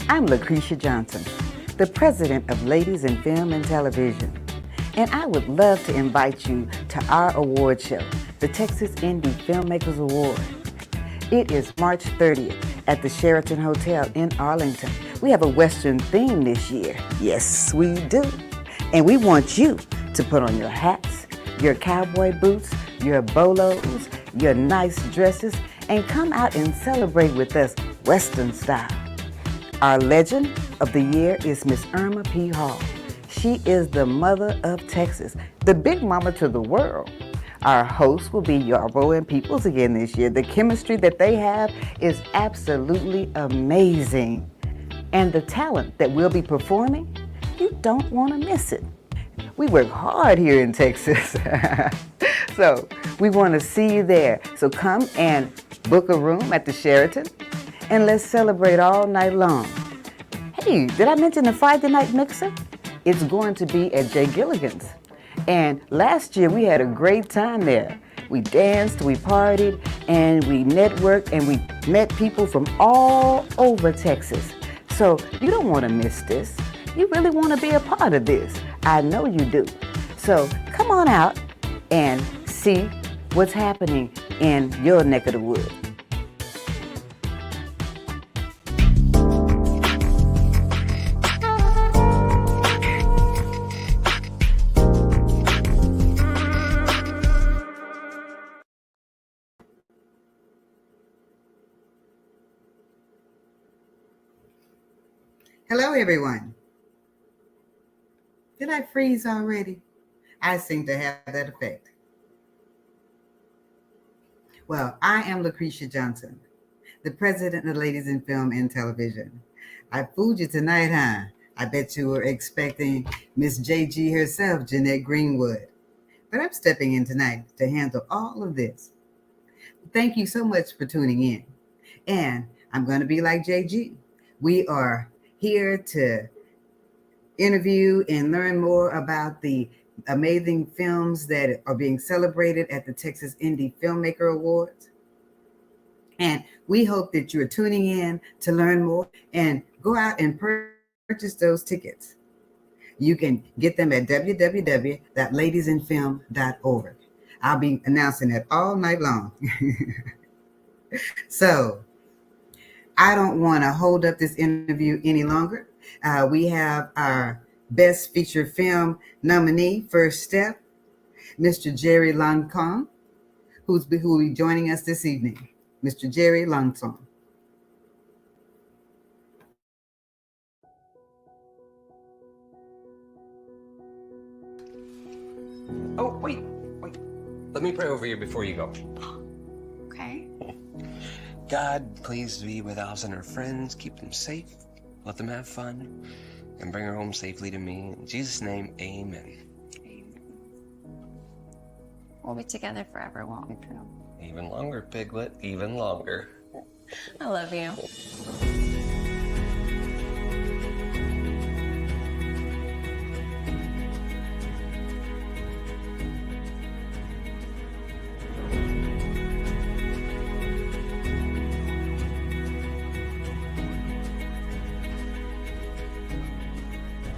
I'm Lucretia Johnson, the president of Ladies in Film and Television, and I would love to invite you to our award show, the Texas Indie Filmmakers Awards. It is March 30th at the Sheraton Hotel in Arlington. We have a Western theme this year. Yes, we do. And we want you to put on your hats, your cowboy boots, your bolos, your nice dresses, and come out and celebrate with us Western style. Our legend of the year is Miss Irma P. Hall. She is the mother of Texas, the big mama to the world. Our hosts will be Yarbrough and Peoples again this year. The chemistry that they have is absolutely amazing. And the talent that we'll be performing, you don't want to miss it. We work hard here in Texas. So we want to see you there. So come and book a room at the Sheraton, and let's celebrate all night long. Hey, did I mention the Friday night mixer? It's going to be at Jay Gilligan's. And last year we had a great time there. We danced, we partied, and we networked, and we met people from all over Texas. So you don't want to miss this. You really want to be a part of this. I know you do. So come on out and see what's happening in your neck of the woods. Hello, everyone. Did I freeze already? I seem to have that effect. Well, I am Lucretia Johnson, the president of Ladies in Film and Television. I fooled you tonight, huh? I bet you were expecting Miss JG herself, Jeanette Greenwood. But I'm stepping in tonight to handle all of this. Thank you so much for tuning in. And I'm going to be like JG. We are here to interview and learn more about the amazing films that are being celebrated at the Texas Indie Filmmaker Awards. And we hope that you're tuning in to learn more and go out and purchase those tickets. You can get them at www.ladiesinfilm.org. I'll be announcing it all night long. So I don't want to hold up this interview any longer. We have our Best Feature Film nominee, First Step, Mr. Jerry Loncon, who will be joining us this evening. Mr. Jerry Loncon. Oh, wait. Let me pray over you before you go. Okay. God, please be with us and our friends. Keep them safe. Let them have fun. And bring her home safely to me. In Jesus' name, amen. We'll be together forever, won't we, Pooh? Even longer, Piglet. Even longer. I love you.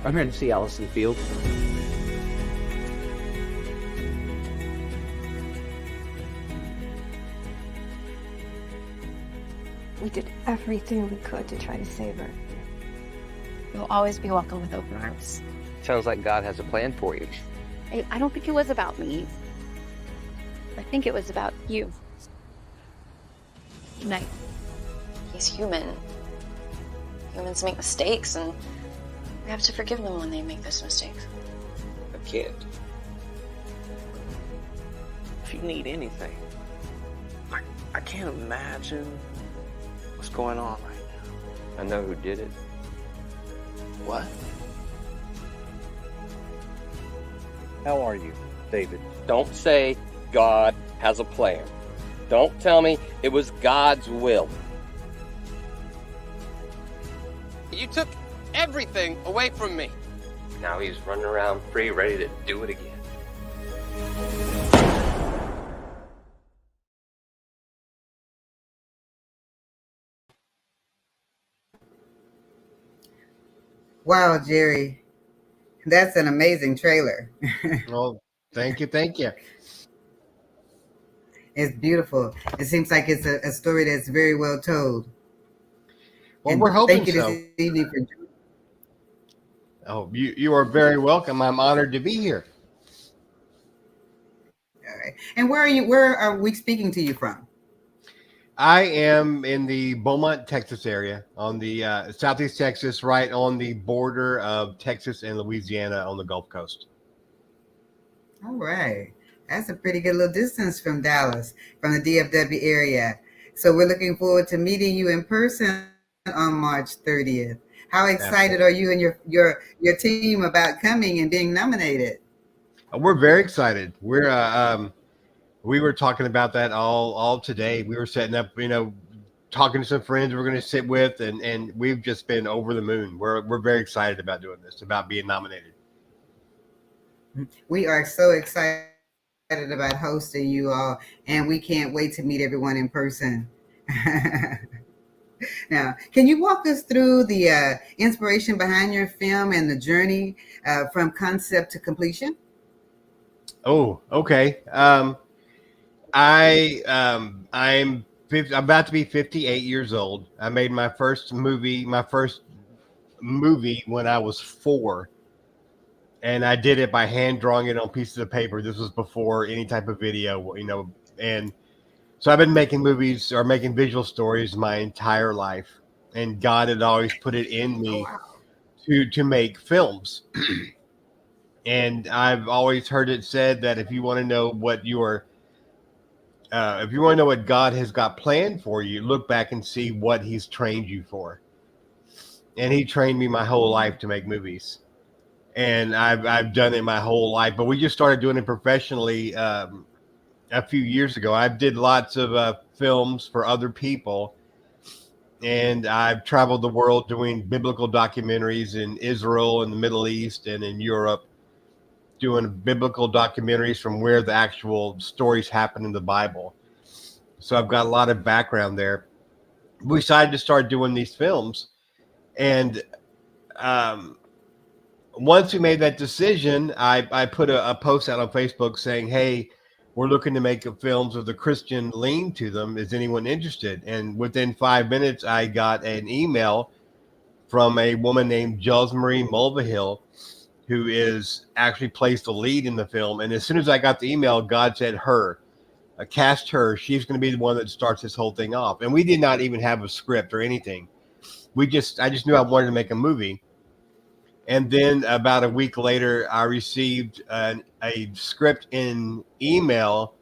I'm here to see Allison Field. We did everything we could to try to save her. You'll always be welcome with open arms. Sounds like God has a plan for you. I don't think it was about me. I think it was about you. Night. He's human. Humans make mistakes, and we have to forgive them when they make those mistakes. A kid. If you need anything, I can't imagine what's going on right now. I know who did it. What? How are you, David? Don't say God has a plan. Don't tell me it was God's will. You took everything away from me. Now he's running around free, ready to do it again. Wow, Jerry, that's an amazing trailer. Well, thank you, thank you. It's beautiful. It seems like it's a story that's very well told. Well, And we're hoping thank you this so. evening for. Oh, you are very welcome. I'm honored to be here. All right. And where are you? Where are we speaking to you from? I am in the Beaumont, Texas area, on the southeast Texas, right on the border of Texas and Louisiana on the Gulf Coast. All right. That's a pretty good little distance from Dallas, from the DFW area. So we're looking forward to meeting you in person on March 30th. How excited Absolutely. are you and your team about coming and being nominated? We're very excited. We were talking about that all today. We were setting up, talking to some friends we're going to sit with, and we've just been over the moon. We're very excited about doing this, about being nominated. We are so excited about hosting you all, and we can't wait to meet everyone in person. Now, can you walk us through the inspiration behind your film and the journey from concept to completion? Oh, okay. I'm about to be 58 years old. I made my first movie when I was 4, and I did it by hand drawing it on pieces of paper. This was before any type of video, and so I've been making movies or making visual stories my entire life, and God had always put it in Oh, me wow. to make films. And I've always heard it said that if you want to know if you want to know what God has got planned for you, look back and see what He's trained you for. And He trained me my whole life to make movies, and I've done it my whole life. But we just started doing it professionally a few years ago. I did lots of films for other people, and I've traveled the world doing biblical documentaries in Israel and the Middle East and in Europe, doing biblical documentaries from where the actual stories happen in the Bible. So I've got a lot of background there. We decided to start doing these films, and um, once we made that decision, I put a post out on Facebook saying, "Hey, we're looking to make films with a Christian lean to them. Is anyone interested?" And within 5 minutes, I got an email from a woman named Josmarie Mulvihill, who is actually plays the lead in the film. And as soon as I got the email, God said, cast her. She's going to be the one that starts this whole thing off. And we did not even have a script or anything. I just knew I wanted to make a movie. And then about a week later, I received a script in email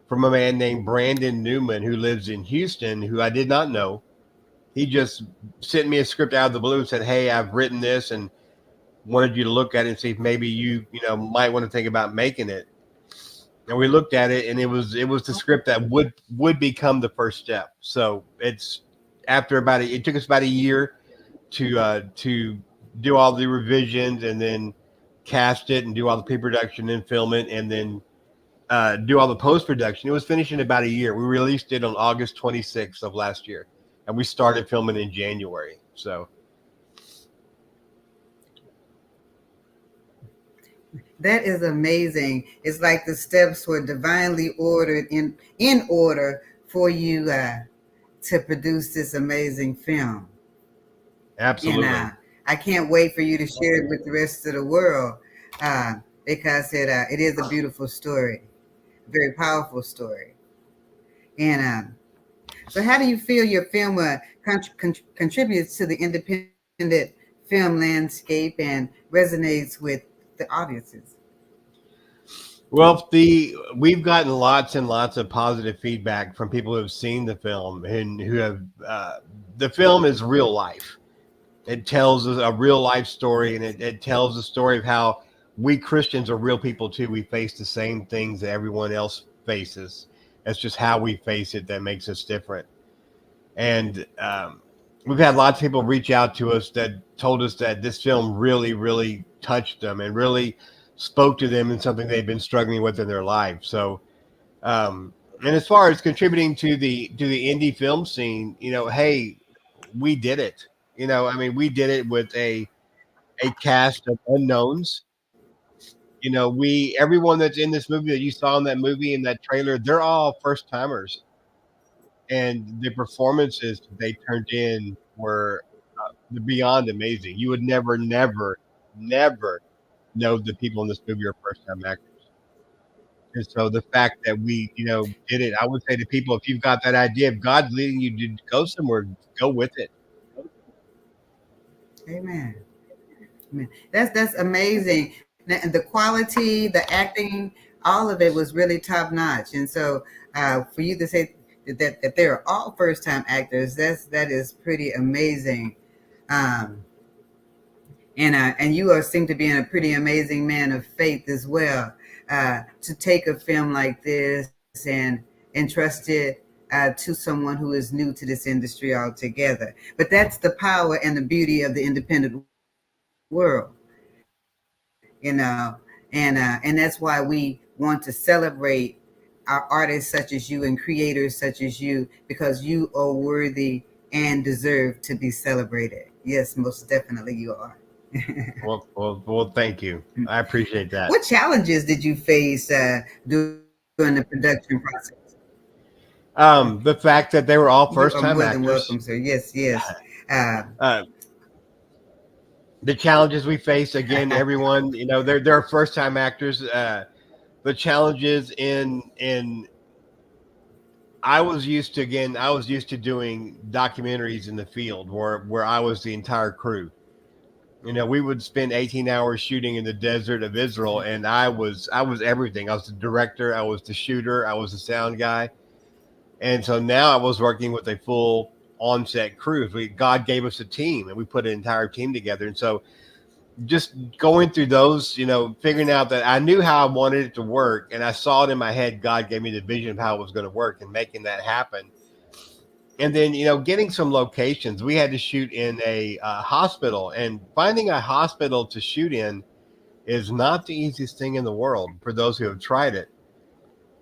from a man named Brandon Newman, who lives in Houston, who I did not know. He just sent me a script out of the blue and said, "Hey, I've written this and wanted you to look at it and see if maybe you might want to think about making it." And we looked at it, and it was the script that would become the first step. So it's it took us about a year to do all the revisions and then cast it and do all the pre-production and film it and then do all the post-production. It was finished in about a year. We released it on August 26th of last year, and we started filming in January. So That is amazing. It's like the steps were divinely ordered in order for you to produce this amazing film. absolutely. And I can't wait for you to share it with the rest of the world because it is a beautiful story, a very powerful story. And so, how do you feel your film contributes to the independent film landscape and resonates with the audiences? Well, we've gotten lots and lots of positive feedback from people who have seen the film and who have the film is real life. It tells us a real life story, and it tells the story of how we Christians are real people too. We face the same things that everyone else faces. That's just how we face it that makes us different. And we've had lots of people reach out to us that told us that this film really, really touched them and really spoke to them in something they've been struggling with in their life. So, and as far as contributing to the indie film scene, hey, we did it. I mean, we did it with a a cast of unknowns. You know, everyone that's in this movie that you saw in that movie, in that trailer, they're all first timers, and the performances they turned in were beyond amazing. You would never know the people in this movie are first time actors. And so the fact that we, did it, I would say to people, if you've got that idea, if God's leading you to go somewhere, go with it. Amen. Amen. That's amazing. And the quality, the acting, all of it was really top notch. And so for you to say that they're all first time actors, that is pretty amazing. And you seem to be a pretty amazing man of faith as well. To take a film like this and entrust it to someone who is new to this industry altogether. But that's the power and the beauty of the independent world, and that's why we want to celebrate our artists such as you and creators such as you, because you are worthy and deserve to be celebrated. Yes, most definitely you are. Well, thank you. I appreciate that. What challenges did you face during the production process? The fact that they were all first time more actors. than welcome, sir. Yes. The challenges we face, again, everyone, they're first time actors. The challenges I was used to doing documentaries in the field where I was the entire crew. We would spend 18 hours shooting in the desert of Israel, and I was everything. I was the director, I was the shooter, I was the sound guy. And so now I was working with a full on-set crew. God gave us a team, and we put an entire team together. And so just going through those, figuring out that I knew how I wanted it to work, and I saw it in my head. God gave me the vision of how it was going to work, and making that happen. And then, getting some locations. We had to shoot in a hospital, and finding a hospital to shoot in is not the easiest thing in the world for those who have tried it.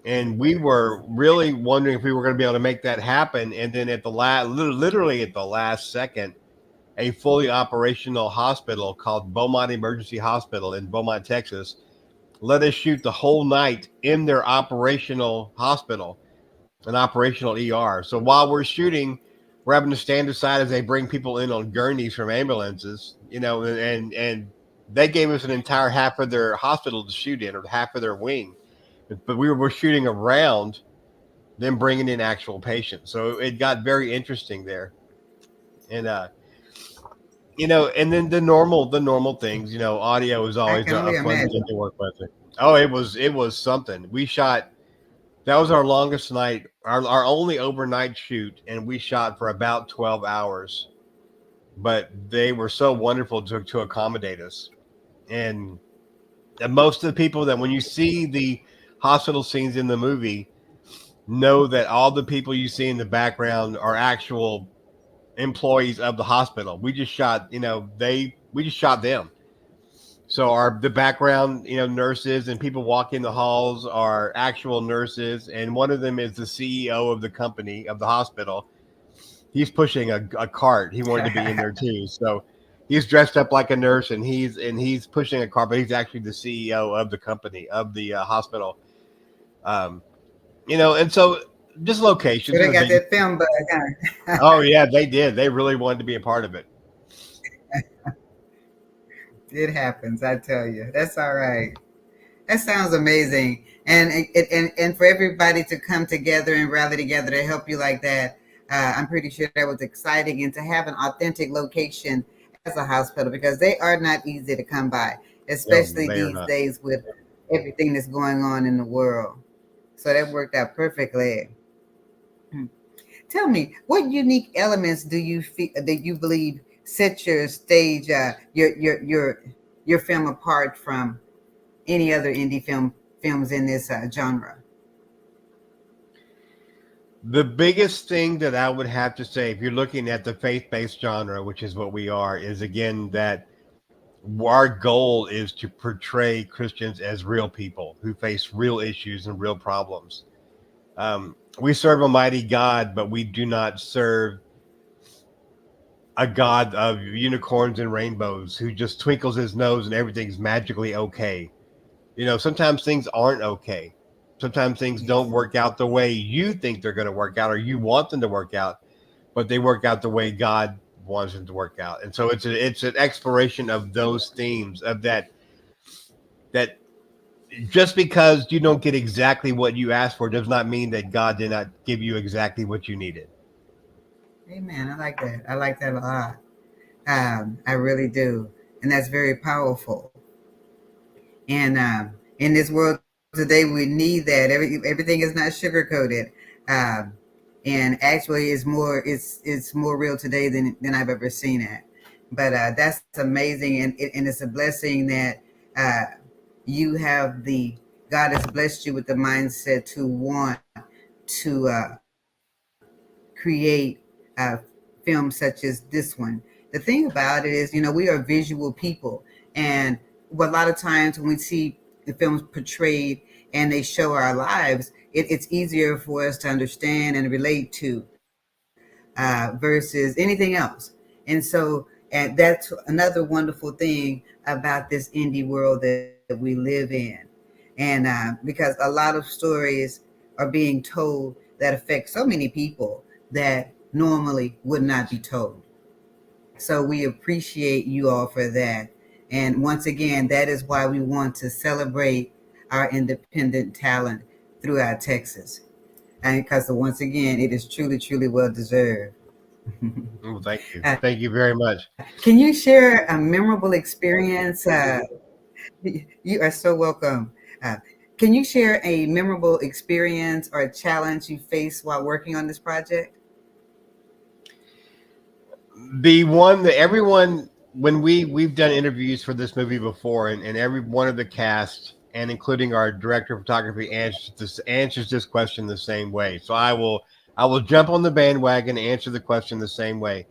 And we were really wondering if we were going to be able to make that happen. And then literally at the last second, a fully operational hospital called Beaumont Emergency Hospital in Beaumont, Texas, let us shoot the whole night in their operational hospital, an operational ER. So while we're shooting, we're having to stand aside as they bring people in on gurneys from ambulances, and they gave us an entire half of their hospital to shoot in, or half of their wing. But we were shooting around them bringing in actual patients. So it got very interesting there. And, and then the normal things, audio is always a fun thing to work with. Oh, it was something. We shot, that was our longest night, our only overnight shoot. And we shot for about 12 hours, but they were so wonderful to accommodate us. And most of the people that, when you see the hospital scenes in the movie, know that all the people you see in the background are actual employees of the hospital. We just shot, we just shot them. So the background, nurses and people walking the halls are actual nurses. And one of them is the CEO of the company, of the hospital. He's pushing a cart. He wanted to be in there too. So he's dressed up like a nurse, and he's pushing a cart, but he's actually the CEO of the company, of the hospital. And so just locations. So they got that film bug, huh? Oh yeah, they did. They really wanted to be a part of it. It happens, I tell you. That's all right. That sounds amazing. And for everybody to come together and rally together to help you like that, I'm pretty sure that was exciting. And to have an authentic location as a hospital, because they are not easy to come by, especially these days with everything that's going on in the world. So that worked out perfectly. Tell me, what unique elements do you feel that you believe set your stage, your film apart from any other indie films in this genre? The biggest thing that I would have to say, if you're looking at the faith-based genre, which is what we are, is again that our goal is to portray Christians as real people who face real issues and real problems. We serve a mighty God, but we do not serve a god of unicorns and rainbows who just twinkles his nose and everything's magically okay. You know, sometimes things aren't okay. Sometimes things don't work out the way you think they're going to work out or you want them to work out, but they work out the way God wants them to work out. And so it's an exploration of those themes of that just because you don't get exactly what you asked for does not mean that God did not give you exactly what you needed. Amen. I like that. I like that a lot. I really do. And that's very powerful. And in this world today, we need that. Everything is not sugar coated. And actually it's more real today than I've ever seen it. But that's amazing. And it's a blessing that God has blessed you with the mindset to want to create films such as this one. The thing about it is, we are visual people, and a lot of times when we see the films portrayed and they show our lives, it's easier for us to understand and relate to versus anything else. And so, and that's another wonderful thing about this indie world that we live in. And because a lot of stories are being told that affect so many people that normally would not be told. So we appreciate you all for that. And once again, that is why we want to celebrate our independent talent throughout Texas. And because once again, it is truly, truly well deserved. Oh, thank you. Thank you very much. Can you share a memorable experience? You are so welcome. Can you share a memorable experience or a challenge you faced while working on this project? The one that everyone, when we've done interviews for this movie before, and every one of the cast, and including our director of photography, answers this question the same way. So I will jump on the bandwagon and answer the question the same way.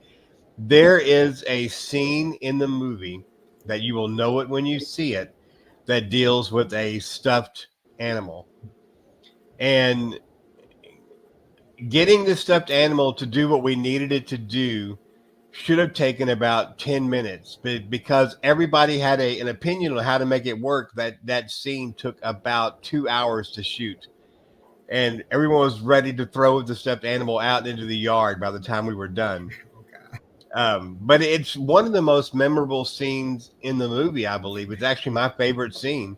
There is a scene in the movie that you will know it when you see it that deals with a stuffed animal. And getting the stuffed animal to do what we needed it to do should have taken about 10 minutes, but because everybody had an opinion on how to make it work, that scene took about 2 hours to shoot. And everyone was ready to throw the stuffed animal out into the yard by the time we were done. But it's one of the most memorable scenes in the movie, I believe. It's actually my favorite scene,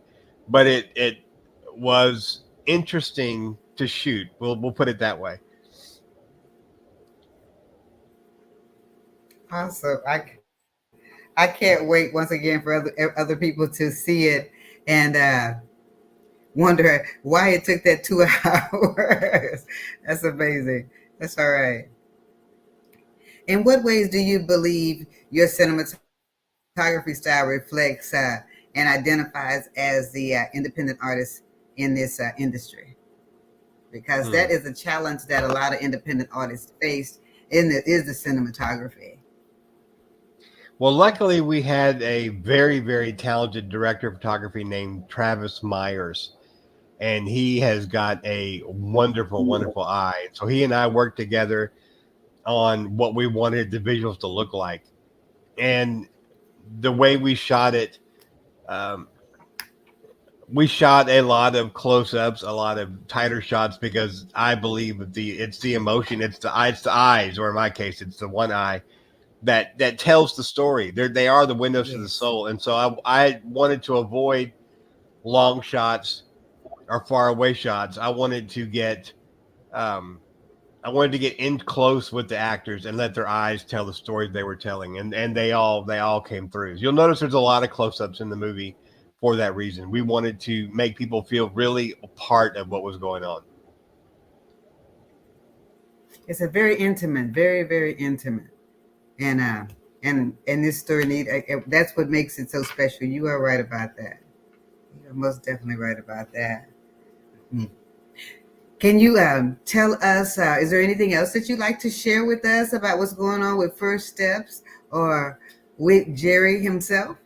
but it was interesting to shoot. We'll put it that way. Awesome. I can't wait once again for other people to see it and wonder why it took that 2 hours. That's amazing. That's all right. In what ways do you believe your cinematography style reflects and identifies as the independent artist in this industry? Because that is a challenge that a lot of independent artists face is the cinematography. Well, luckily we had a very, very talented director of photography named Travis Myers, and he has got a wonderful, wonderful eye. So he and I worked together on what we wanted the visuals to look like. And the way we shot it, we shot a lot of close-ups, a lot of tighter shots, because I believe that it's the emotion, it's the eyes, or in my case, it's the one eye that tells the story. They are the windows to the soul. And so I wanted to avoid long shots or far away shots. I wanted to get in close with the actors and let their eyes tell the story they were telling, and they all came through. You'll notice there's a lot of close-ups in the movie for that reason. We wanted to make people feel really a part of what was going on. It's a very intimate, very, very intimate, and this story that's what makes it so special. You are right about that. You're most definitely right about that. Can you tell us, is there anything else that you'd like to share with us about what's going on with First Steps or with Jerry himself?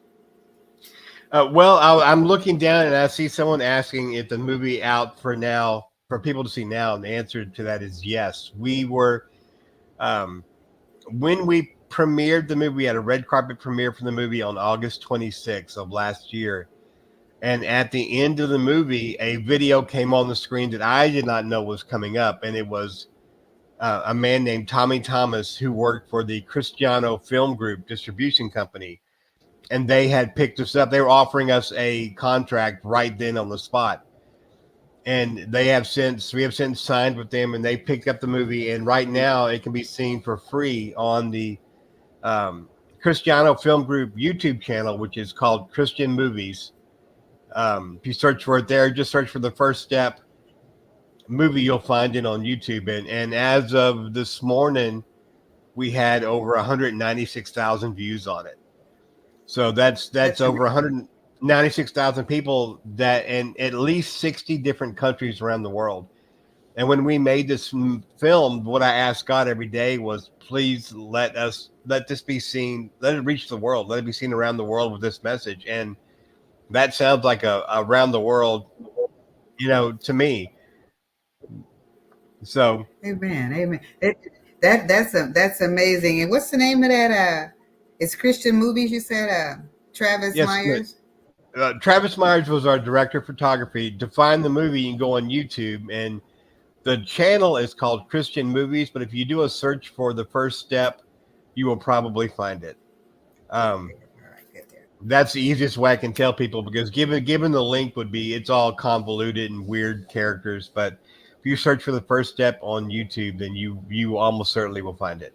Well, I'm looking down and I see someone asking if the movie out for people to see now, and the answer to that is yes. We were, when we premiered the movie. We had a red carpet premiere for the movie on August 26th of last year. And at the end of the movie, a video came on the screen that I did not know was coming up. And it was a man named Tommy Thomas who worked for the Cristiano Film Group distribution company. And they had picked us up. They were offering us a contract right then on the spot. And we have since signed with them, and they picked up the movie. And right now it can be seen for free on the Cristiano Film Group YouTube channel, which is called Christian Movies. If you search for it there, just search for The First Step movie, you'll find it on YouTube. And as of this morning, we had over 196,000 views on it. So that's over 196,000 people that in at least 60 different countries around the world. And when we made this film, what I asked God every day was, please let this be seen, let it reach the world, let it be seen around the world with this message. And that sounds like a around the world, to me. So Amen. That's amazing. And what's the name of that? It's Christian Movies, you said, Travis Myers? Travis Myers was our director of photography. To find the movie, you can go on YouTube, and the channel is called Christian Movies, but if you do a search for The First Step, you will probably find it. That's the easiest way I can tell people, because given the link would be, it's all convoluted and weird characters, but if you search for The First Step on YouTube, then you almost certainly will find it.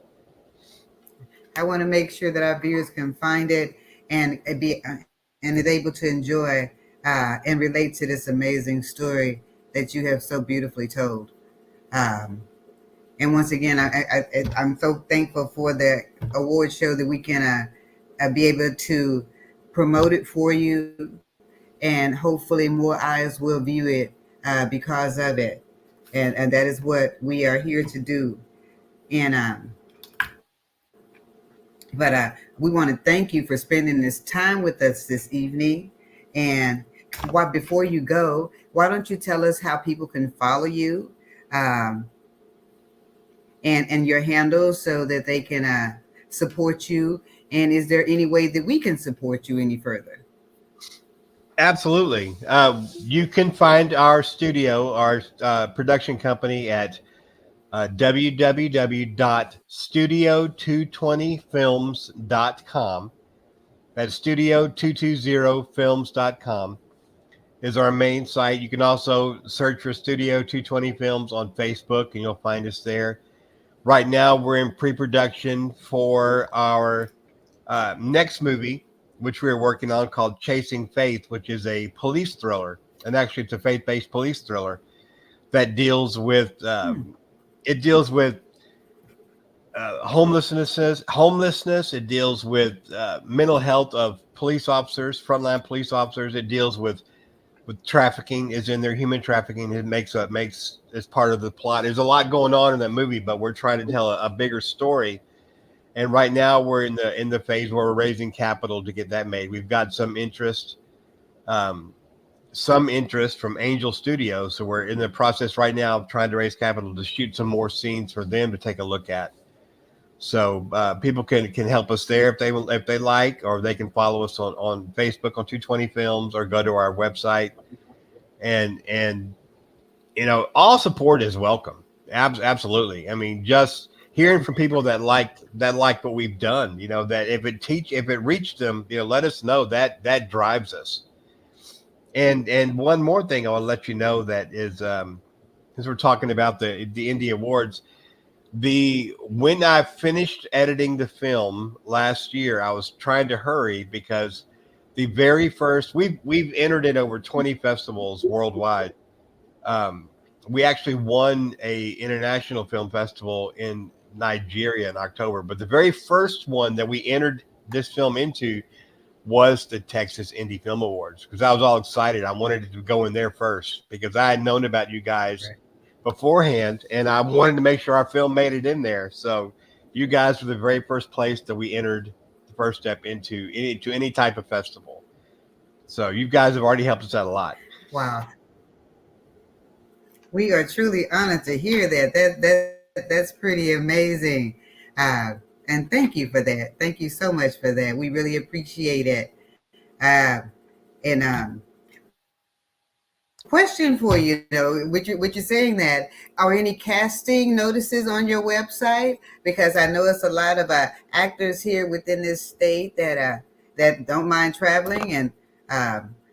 I want to make sure that our viewers can find it and is able to enjoy and relate to this amazing story that you have so beautifully told. And once again, I'm so thankful for the award show that we can be able to promote it for you, and hopefully more eyes will view it because of it. And that is what we are here to do. And but we want to thank you for spending this time with us this evening. And before you go, why don't you tell us how people can follow you and your handles so that they can support you? And is there any way that we can support you any further? Absolutely. You can find our studio, our production company at www.studio220films.com. That's studio220films.com is our main site. You can also search for Studio 220 Films on Facebook, and you'll find us there. Right now, we're in pre-production for our next movie, which we're working on, called Chasing Faith, which is a police thriller. And actually, it's a faith-based police thriller that deals with homelessness. It deals with mental health of police officers, frontline police officers. It deals with trafficking, is in there, human trafficking. It makes as part of the plot. There's a lot going on in that movie, but we're trying to tell a bigger story. And right now we're in the phase where we're raising capital to get that made. We've got some interest from Angel Studios. So we're in the process right now of trying to raise capital to shoot some more scenes for them to take a look at. So people can help us there if they like, or they can follow us on Facebook on 220 Films, or go to our website. And all support is welcome. Absolutely. I mean, just hearing from people that like what we've done, that if it reached them, let us know. That drives us. And one more thing I want to let you know, that is, as we're talking about the Indie Awards, when I finished editing the film last year, I was trying to hurry because the very first, we've entered in over 20 festivals worldwide. We actually won a international film festival in Nigeria in October, but the very first one that we entered this film into was the Texas Indie Film Awards, because I was all excited. I wanted to go in there first because I had known about you guys beforehand, and I wanted to make sure our film made it in there. So you guys were the very first place that we entered the first step into any type of festival. So you guys have already helped us out a lot. Wow. We are truly honored to hear that. That's pretty amazing. And And thank you for that. Thank you so much for that. We really appreciate it. And question for you, though, what you're saying that, are any casting notices on your website? Because I know it's a lot of actors here within this state that don't mind traveling, and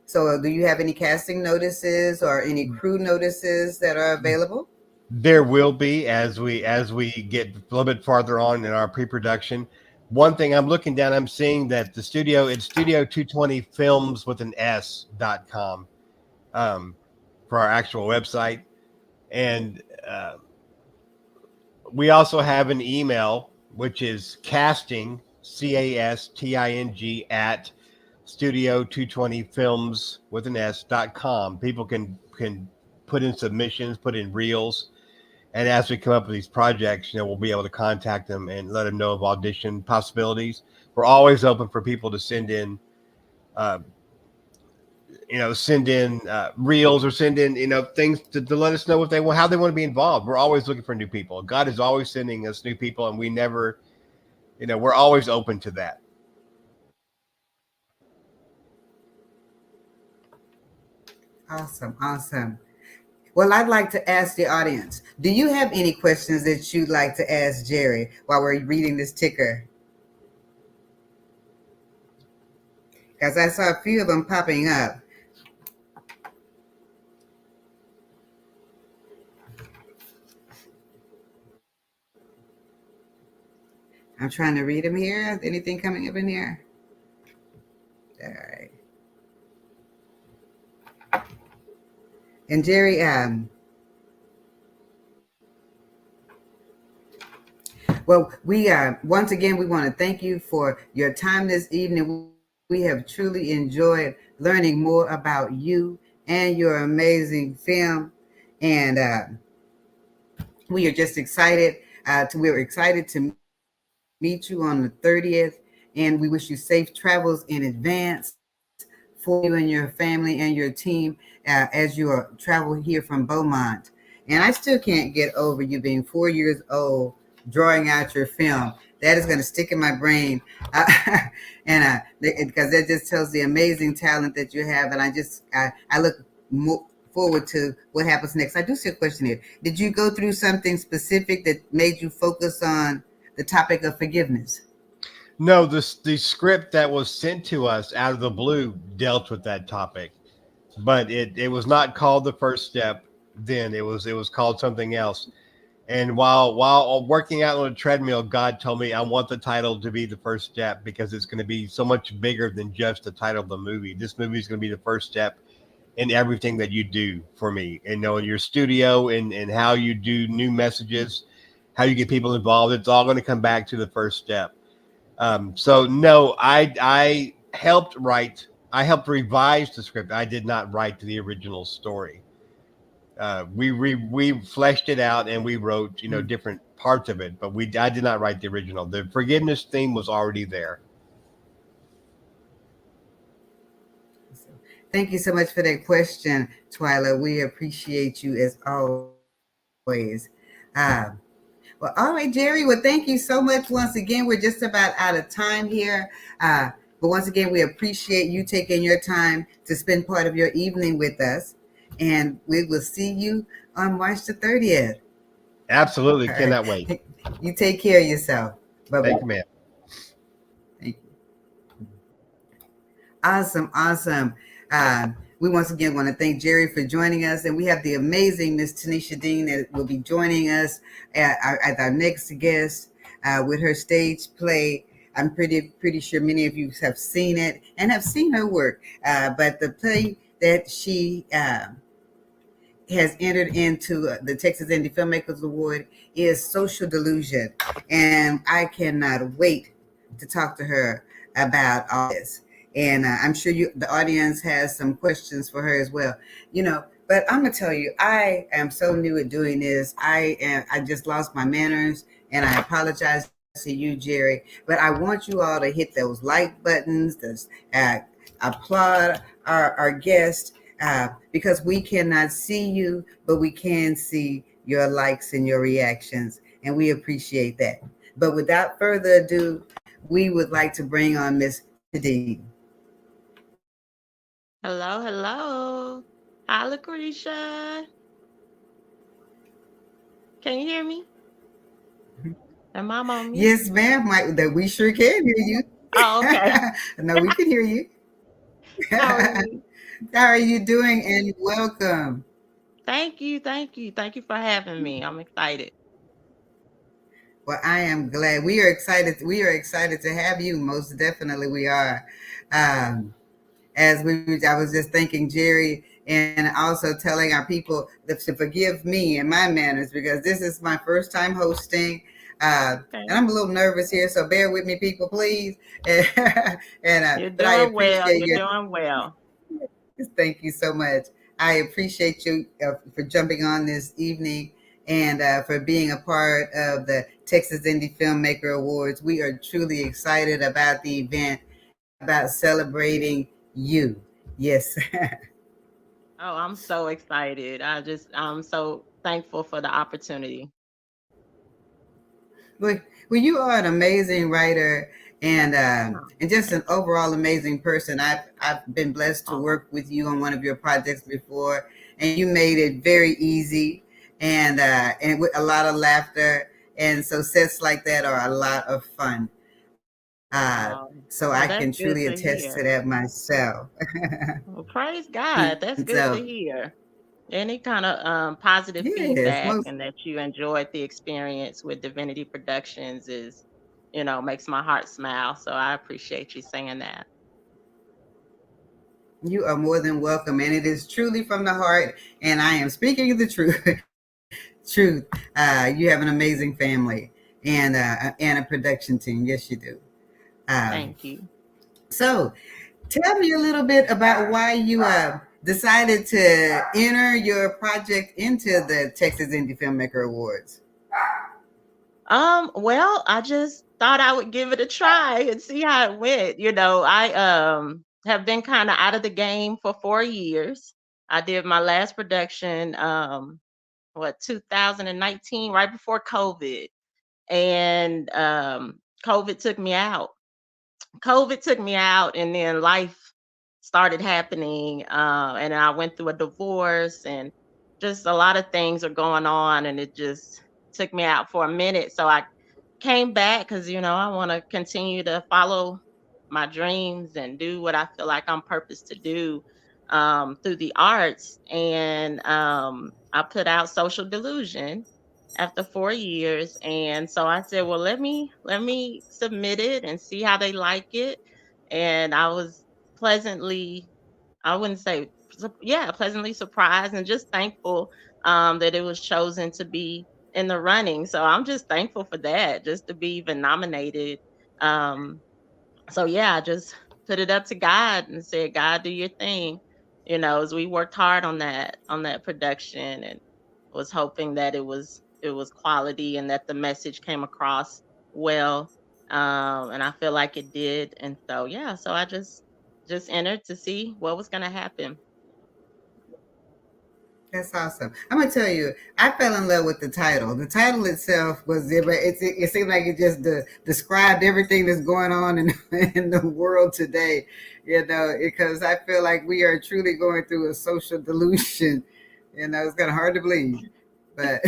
so do you have any casting notices or any crew notices that are available? There will be as we get a little bit farther on in our pre-production. One thing I'm looking down, I'm seeing that the studio, it's Studio 220 Films with an S.com for our actual website. And we also have an email, which is casting, CASTING at Studio 220 Films with an S.com. People can put in submissions, put in reels. And as we come up with these projects, we'll be able to contact them and let them know of audition possibilities. We're always open for people to send in, reels or send in, things to let us know how they want to be involved. We're always looking for new people. God is always sending us new people, and we never, we're always open to that. Awesome. Well, I'd like to ask the audience, do you have any questions that you'd like to ask Jerry while we're reading this ticker? Because I saw a few of them popping up. I'm trying to read them here. Anything coming up in here? All right. And Jerry, well, we once again, we want to thank you for your time this evening. We have truly enjoyed learning more about you and your amazing film. And we are just excited. We're excited to meet you on the 30th. And we wish you safe travels in advance for you and your family and your team as you travel here from Beaumont. And I still can't get over you being 4 years old, drawing out your film. That is going to stick in my brain. And because that just tells the amazing talent that you have. And I look forward to what happens next. I do see a question here. Did you go through something specific that made you focus on the topic of forgiveness? No, the script that was sent to us out of the blue dealt with that topic, but it was not called The First Step then. It was called something else. And while working out on a treadmill, God told me I want the title to be The First Step because it's going to be so much bigger than just the title of the movie. This movie is going to be the first step in everything that you do for me, and in your studio and how you do new messages, how you get people involved. It's all going to come back to the first step. So no, I helped revise the script. I did not write the original story. We fleshed it out and we wrote, different parts of it, but I did not write the original. The forgiveness theme was already there. Thank you so much for that question, Twyla. We appreciate you as always. Well, all right, Jerry. Well, thank you so much once again. We're just about out of time here. But once again, we appreciate you taking your time to spend part of your evening with us. And we will see you on March the 30th. Absolutely. All Cannot right. wait. You take care of yourself. Bye-bye. Thank you, ma'am. Thank you. Awesome. We once again want to thank Jerry for joining us, and we have the amazing Miss Tanisha Dean that will be joining us at our next guest with her stage play. I'm pretty sure many of you have seen it and have seen her work, but the play that she has entered into the Texas Indie Filmmakers Award is Social Delusion, and I cannot wait to talk to her about all this. And I'm sure the audience has some questions for her as well. But I'm gonna tell you, I am so new at doing this. I just lost my manners, and I apologize to you, Jerry. But I want you all to hit those like buttons, applaud our guest, because we cannot see you, but we can see your likes and your reactions, and we appreciate that. But without further ado, we would like to bring on Miss Dean. Hello, hello. Hi, Lucretia. Can you hear me? Am I on mute? Yes, ma'am. That we sure can hear you. Oh, okay. No, we can hear you. How are you? How are you doing? And welcome. Thank you, thank you. Thank you for having me. I'm excited. Well, I am glad. We are excited. We are excited to have you. Most definitely, we are. I was just thanking Jerry and also telling our people to forgive me and my manners because this is my first time hosting. And I'm a little nervous here, so bear with me, people, please. You're but I doing well. appreciate You're doing well. Thank you so much. I appreciate you for jumping on this evening and for being a part of the Texas Indie Filmmaker Awards. We are truly excited about the event, about celebrating you. Yes. Oh, I'm so excited. I'm so thankful for the opportunity. Well, you are an amazing writer and just an overall amazing person. I've been blessed to work with you on one of your projects before, and you made it very easy and with a lot of laughter. And so sets like that are a lot of fun. So I can truly attest to that myself. Well, praise God. That's good to hear. Any kind of positive feedback and that you enjoyed the experience with Divinity Productions is, makes my heart smile. So I appreciate you saying that. You are more than welcome. And it is truly from the heart. And I am speaking the truth. Truth. You have an amazing family and a production team. Yes, you do. Thank you. So tell me a little bit about why you decided to enter your project into the Texas Indie Filmmaker Awards. Well, I just thought I would give it a try and see how it went. I have been kind of out of the game for 4 years. I did my last production 2019, right before COVID. And COVID took me out. And then life started happening, and I went through a divorce and just a lot of things are going on, and it just took me out for a minute. So I came back because I want to continue to follow my dreams and do what I feel like I'm purposed to do through the arts. And I put out Social Delusion after 4 years, and so I said, well, let me submit it and see how they like it. And I was pleasantly, I wouldn't say, pleasantly surprised and just thankful that it was chosen to be in the running. So I'm just thankful for that, just to be even nominated. So yeah, I just put it up to God and said, God, do your thing. As we worked hard on that production, and was hoping that it was quality and that the message came across well. And I feel like it did. And so yeah, so I just entered to see what was gonna happen. That's awesome. I'm gonna tell you, I fell in love with the title. The title itself was it seemed like it just described everything that's going on in the world today. Because I feel like we are truly going through a social delusion. It's kind of hard to believe, but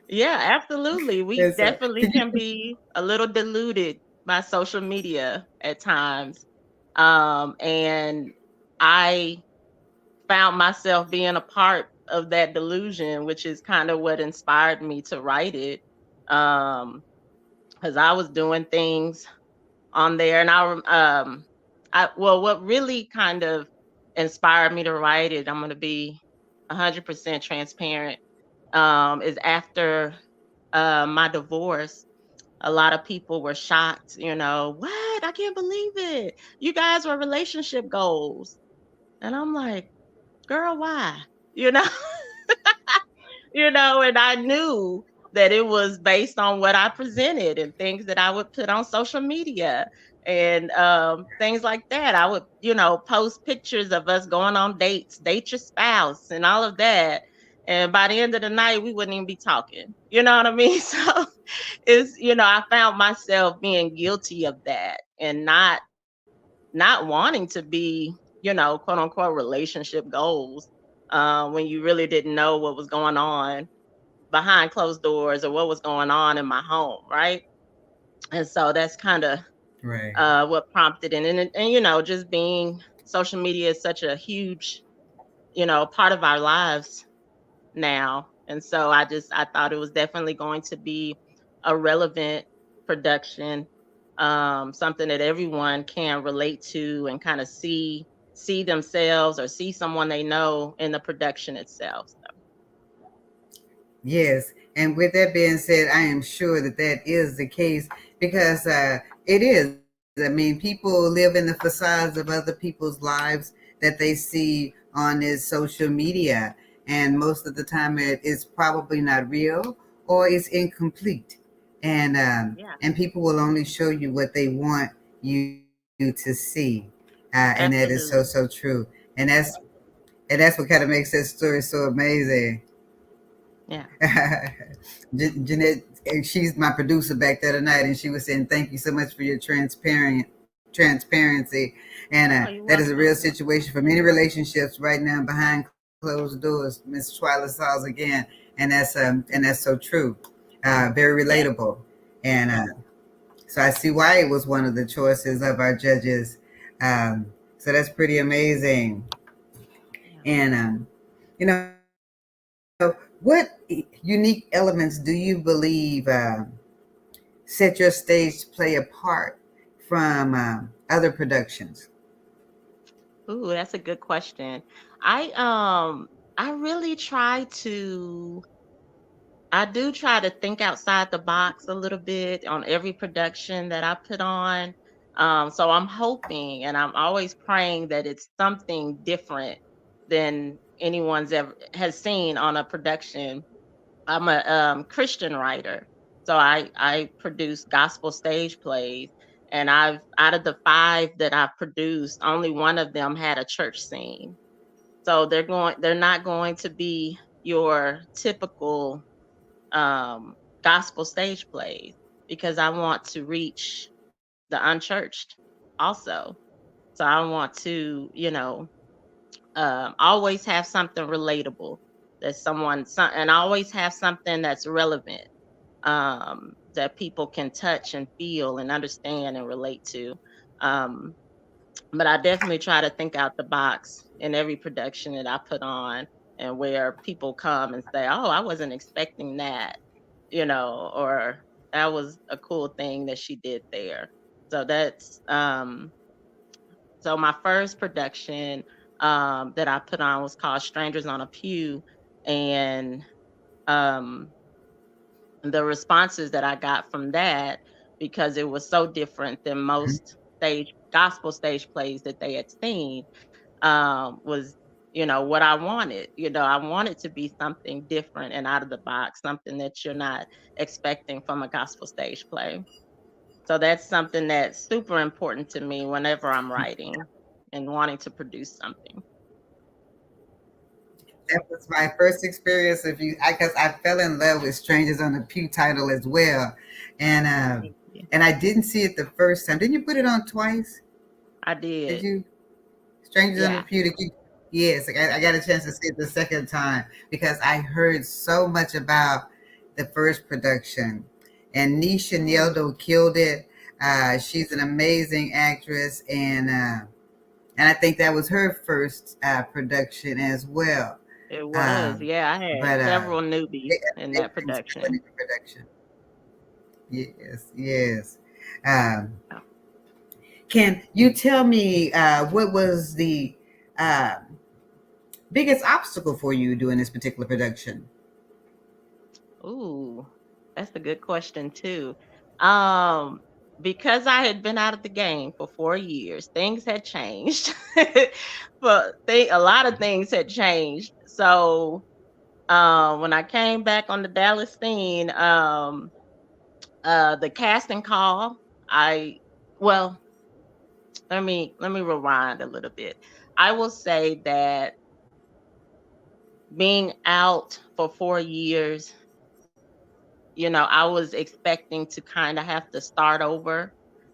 yeah, absolutely. We definitely can be a little deluded by social media at times. And I found myself being a part of that delusion, which is kind of what inspired me to write it. Because I was doing things on there, and what really kind of inspired me to write it, I'm going to be 100% transparent, is after my divorce. A lot of people were shocked, what? I can't believe it. You guys were relationship goals. And I'm like, girl, why? And I knew that it was based on what I presented and things that I would put on social media and things like that. I would, post pictures of us going on dates, date your spouse, and all of that. And by the end of the night, we wouldn't even be talking. You know what I mean? So It's, I found myself being guilty of that and not wanting to be, quote unquote relationship goals, when you really didn't know what was going on behind closed doors or what was going on in my home, right? And so that's kind of Right. what prompted it. And just being social media is such a huge, part of our lives now. And so I thought it was definitely going to be a relevant production, something that everyone can relate to and kind of see themselves or see someone they know in the production itself. So, Yes, and with that being said, I am sure that that is the case because it is. I mean, people live in the facades of other people's lives that they see on this social media, and most of the time it is probably not real or it's incomplete, yeah, and people will only show you what they want you to see, and that is so absolutely. so true, and that's what kind of makes that story so amazing. Yeah. Jeanette, she's my producer back the other night, and she was saying, "Thank you so much for your transparency." And Oh, you're that is a real welcome. situation for many relationships right now behind closed doors. Miss Twyla Sauls again, and that's so true, very Yeah. relatable, and so I see why it was one of the choices of our judges. So that's pretty amazing, Yeah. and you know, what unique elements do you believe set your stage play apart from other productions? Ooh, that's a good question. I um I really try to I do try to think outside the box a little bit on every production that I put on. So I'm hoping and I'm always praying that it's something different than anyone's ever has seen on a production. I'm a Christian writer, so I produce gospel stage plays, and I've out of the five that I've produced, only one of them had a church scene. So they're not going to be your typical gospel stage plays because I want to reach the unchurched also. So I want to, always have something relatable and always have something that's relevant, that people can touch and feel and understand and relate to. Um, but I definitely try to think out the box in every production that I put on and where people come and say, "Oh, I wasn't expecting that," or "That was a cool thing that she did there." So so my first production that I put on was called Strangers on a Pew, and um the responses that I got from that, because it was so different than most stage gospel stage plays that they had seen, was what I wanted. I wanted to be something different and out of the box, something that you're not expecting from a gospel stage play. So that's something that's super important to me whenever I'm writing and wanting to produce something. That was my first experience of you, because I fell in love with Strangers on the Pew title as well, Thank you. and I didn't see it the first time. Didn't you put it on twice? I Did did. you? Strangers on the Yeah. Pew. Yes, I got a chance to see it the second time because I heard so much about the first production, and Nisha Neldo killed it. She's an amazing actress, and I think that was her first production as well. It was. Um, Yeah, I had but several newbies in they that were production. in the production. Yes, yes. Um, can you tell me what was the uh, biggest obstacle for you doing this particular production? Ooh, that's a good question too. Um, because I had been out of the game for 4 years, things had changed. But a lot of things had changed. So when I came back on the Dallas scene, the casting call, I well, let me rewind a little bit. I will say that being out for 4 years I was expecting to kind of have to start over,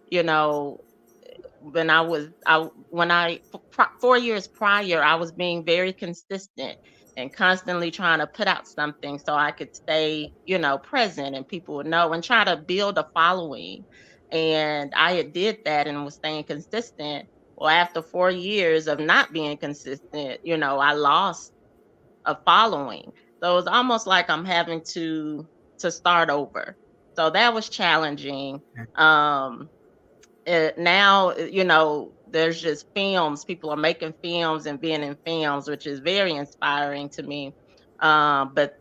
you know, when I was I when I 4 years prior, I was being very consistent and constantly trying to put out something so I could stay, present and people would know and try to build a following. And I had did that and was staying consistent. Well, after 4 years of not being consistent, I lost a following. So it's almost like I'm having to start over. So that was challenging. Um Now, there's just films. People are making films and being in films, which is very inspiring to me. But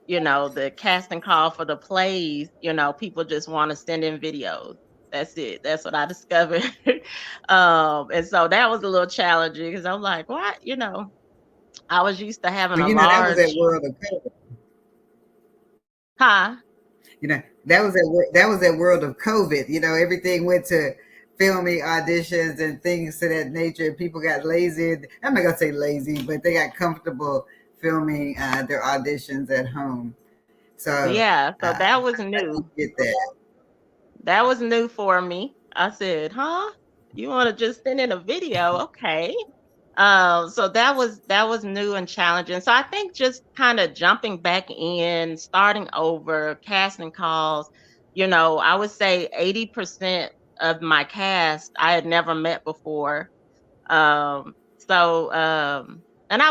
the casting call for the plays, people just want to send in videos. That's it. That's what I discovered. And so that was a little challenging because I'm like, what? I was used to having Well, a that was that large, world of COVID. huh? That was that world of COVID. Everything went to filming auditions and things to that nature. People got lazy. I'm not gonna say lazy, but they got comfortable filming their auditions at home. So Yeah. So that was I new. get that. That was new for me. I said, huh? You want to just send in a video? Okay. So that was new and challenging. So I think just kind of jumping back in, starting over, casting calls, I would say 80% of my cast I had never met before. And I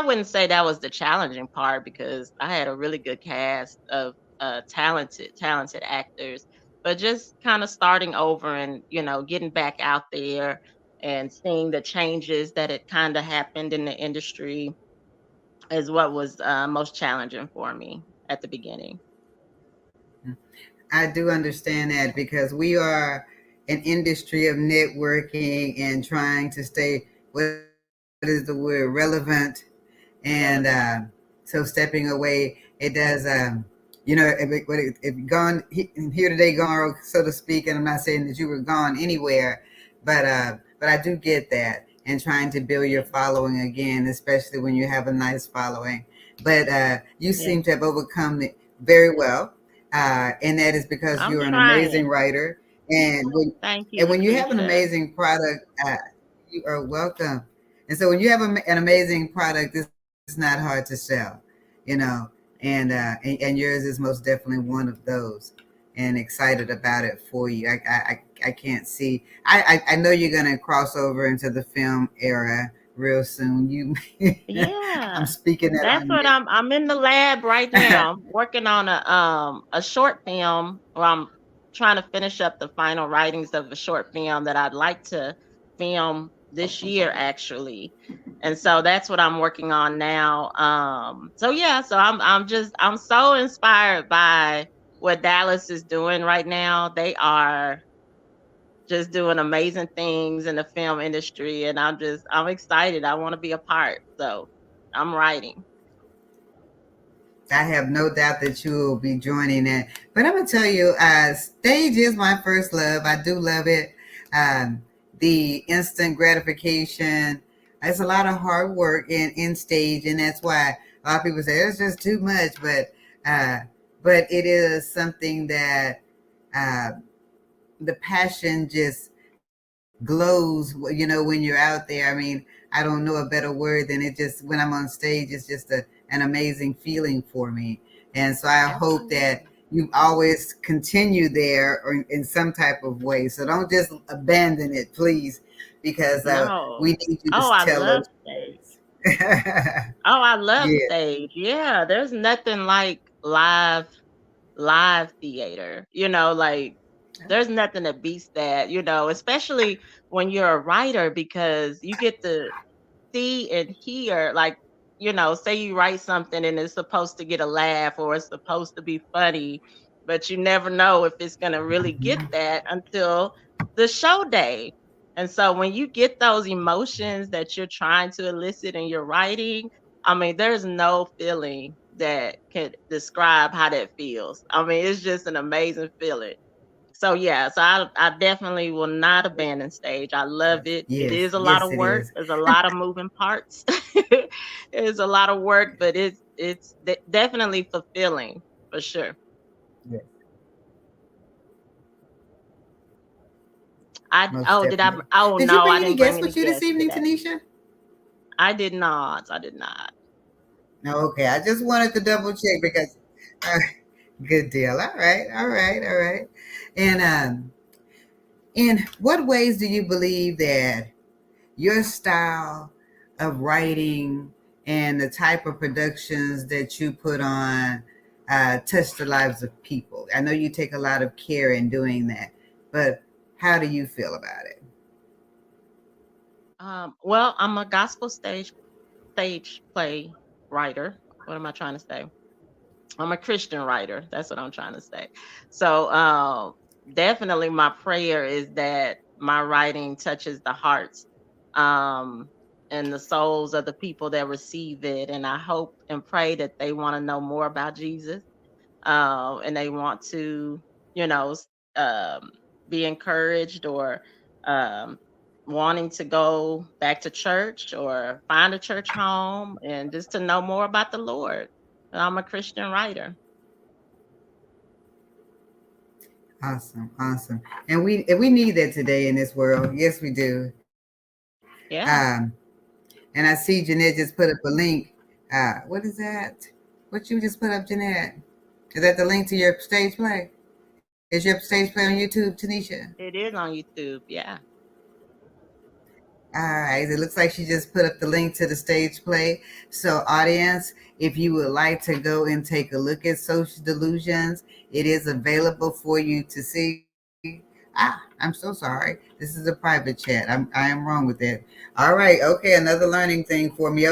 wouldn't say that was the challenging part because I had a really good cast of talented actors, but just kind of starting over and, getting back out there and seeing the changes that had kind of happened in the industry is what was most challenging for me at the beginning. I do understand that because we are an industry of networking and trying to stay, what is the word, relevant. And so stepping away, it does, if gone here today, gone, so to speak, and I'm not saying that you were gone anywhere, but I do get that, and trying to build your following again, especially when you have a nice following. But you seem to have overcome it very well. And that is because I'm you're an trying. amazing writer. And Thank you. when you have an Lucretia. amazing product, you are welcome. And so when you have an amazing product, it's not hard to sell, and yours is most definitely one of those. And excited about it for you. I can't see. I know you're gonna cross over into the film era real soon. Yeah. I'm speaking that That's on what you. I'm in the lab right now. I'm working on a short film, or I'm trying to finish up the final writings of a short film that I'd like to film this year actually. And so that's what I'm working on now. So yeah, so I'm so inspired by what Dallas is doing right now. They are just doing amazing things in the film industry, and I'm excited. I want to be a part. So I'm writing. I have no doubt that you will be joining that. But I'm gonna tell you, stage is my first love. I do love it. The instant gratification. It's a lot of hard work in stage, and that's why a lot of people say it's just too much. But it is something that the passion just glows. When you're out there. I mean, I don't know a better word than it. Just when I'm on stage, it's just an amazing feeling for me. And so I hope that you always continue there or in some type of way. So don't just abandon it, please, because No. we need you to I tell love us. stage. I love Yeah. stage. Yeah, there's nothing like live theater. Like there's nothing that beats that, especially when you're a writer because you get to see and hear, like, say you write something and it's supposed to get a laugh or it's supposed to be funny, but you never know if it's going to really get that until the show day. And so when you get those emotions that you're trying to elicit in your writing, I mean, there's no feeling that can describe how that feels. I mean, it's just an amazing feeling. So yeah, so I definitely will not abandon stage. I love it. It Yes, is a lot yes, of it work. is. There's a lot of moving parts. It's a lot of work, but it's definitely fulfilling for sure. Yeah. Most oh definitely. oh Did you no, bring I any didn't bring guests any with you this guests evening, today. Tanisha? I did not. I did not. No, okay. I just wanted to double check because uh, good deal. All right, all right, all right. And in what ways do you believe that your style of writing and the type of productions that you put on touch the lives of people? I know you take a lot of care in doing that, but how do you feel about it? Well, I'm a gospel stage play writer. What am I trying to say? I'm a Christian writer. That's what I'm trying to say. So definitely my prayer is that my writing touches the hearts um, and the souls of the people that receive it. And I hope and pray that they want to know more about Jesus, and they want to, you know, um, be encouraged, or um, wanting to go back to church or find a church home and just to know more about the Lord. I'm a Christian writer. Awesome, awesome. And we need that today in this world. Yes, we do. Yeah, And I see Jeanette just put up a link. What is that? What you just put up, Jeanette? Is that the link to your stage play? Is your stage play on YouTube, Tanisha? it is on YouTube. Yeah. All right. It looks like she just put up the link to the stage play. So, audience, if you would like to go and take a look at Social Delusions, it is available for you to see. I'm so sorry. This is a private chat. I am wrong with that. All right. Okay. Another learning thing for me.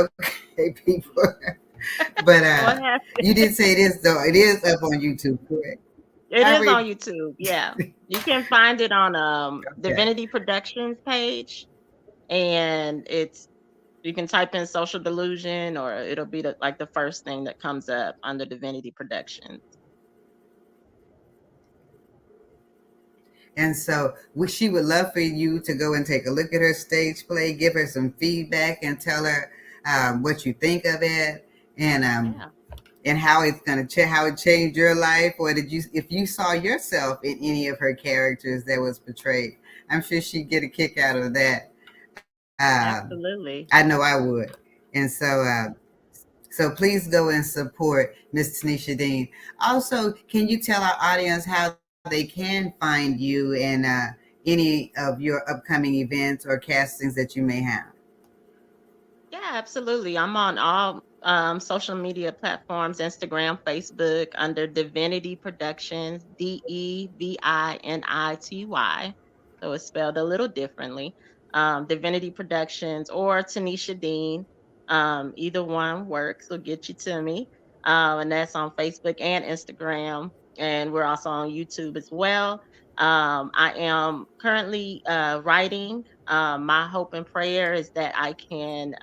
Okay, people. But What happened? you did say it is though. It is up on YouTube, correct? It I is on read. YouTube. Yeah. You can find it on Okay. Divinity Productions page, and it's you can type in Social Delusion, or it'll be like the first thing that comes up under Divinity Productions. And so she would love for you to go and take a look at her stage play, give her some feedback, and tell her what you think of it, Yeah. and how it's gonna how it changed your life, or did you if you saw yourself in any of her characters that was portrayed. I'm sure she'd get a kick out of that. Absolutely. I know I would. And so please go and support Miss Tanisha Dean. Also, can you tell our audience how they can find you and any of your upcoming events or castings that you may have? Yeah, absolutely. I'm on all social media platforms, Instagram, Facebook, under Divinity Productions, DEVINITY. So it's spelled a little differently. Divinity Productions or Tanisha Dean. Either one works, will get you to me. And that's on Facebook and Instagram. And we're also on YouTube as well. I am currently writing. My hope and prayer is that I can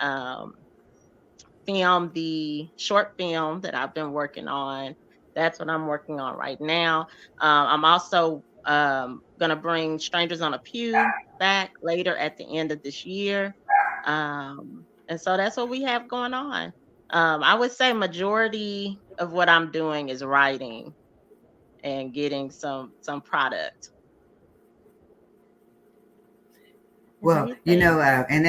film the short film that I've been working on. That's what I'm working on right now. I'm also going to bring Strangers on a Pew back later at the end of this year. And so that's what we have going on. I would say majority of what I'm doing is writing and getting some product. How Well, you think? and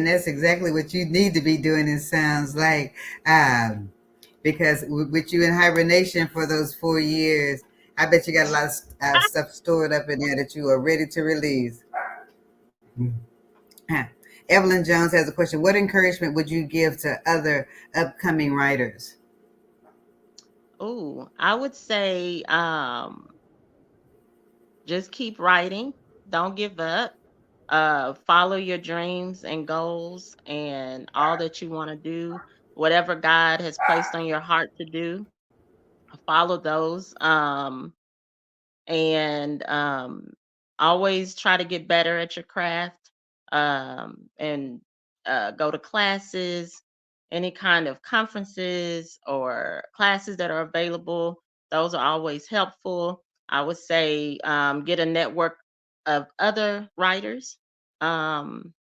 that's exactly what you need to be doing. It sounds like, um, because with you in hibernation for those 4 years, I bet you got a lot of stuff stored up in there that you are ready to release. Ah, Evelyn Jones has a question. What encouragement would you give to other upcoming writers? Oh, I would say just keep writing. Don't give up. Follow your dreams and goals and all that you want to do. Whatever God has placed on your heart to do, follow those. And always try to get better at your craft, and go to classes, any kind of conferences or classes that are available. Those are always helpful. I would say get a network of other writers, um,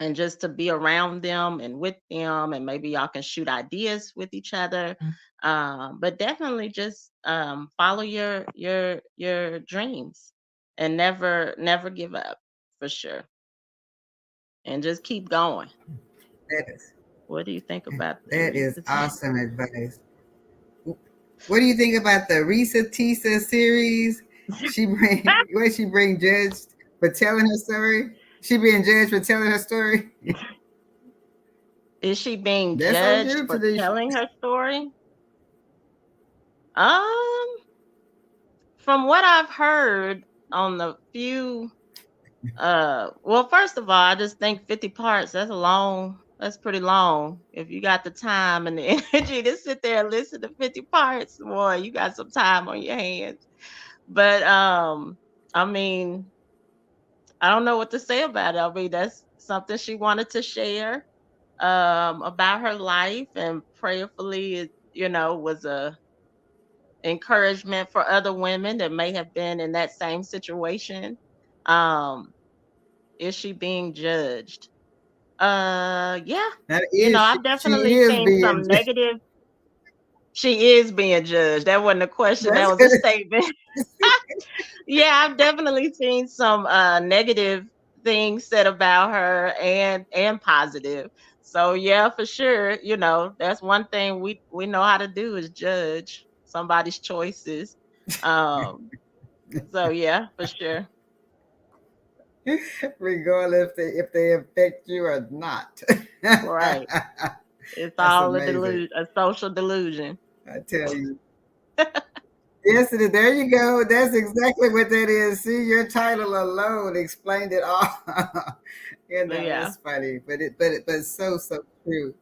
and just to be around them and with them, and maybe y'all can shoot ideas with each other. But definitely just follow your dreams and never give up, for sure. And just keep going. That is What do you think about that is the awesome advice. What do you think about the Risa Tisa series? She bring judged for telling her story? She being judged for telling her story? Is she being That's on judged you, for Tanisha. telling her story? From what I've heard on the few, well, first of all, I just think 50 parts, that's pretty long. If you got the time and the energy to sit there and listen to 50 parts, boy, you got some time on your hands. But I mean, I don't know what to say about it. I mean, that's something she wanted to share about her life, and prayerfully it, was a encouragement for other women that may have been in that same situation. Um, is she being judged? Yeah. That is, I've she definitely is seen being some negative. She is being judged. That wasn't a question, that was a statement. Yeah, I've definitely seen some negative things said about her, and positive. So yeah, for sure, that's one thing we know how to do is judge somebody's choices. Um, so yeah, for sure. regardless if they affect you or not. Right. It's That's all amazing. a social delusion. I tell you. Yes, it is. There you go. That's exactly what that is. See, your title alone explained it all. Yeah. That's funny, but so true.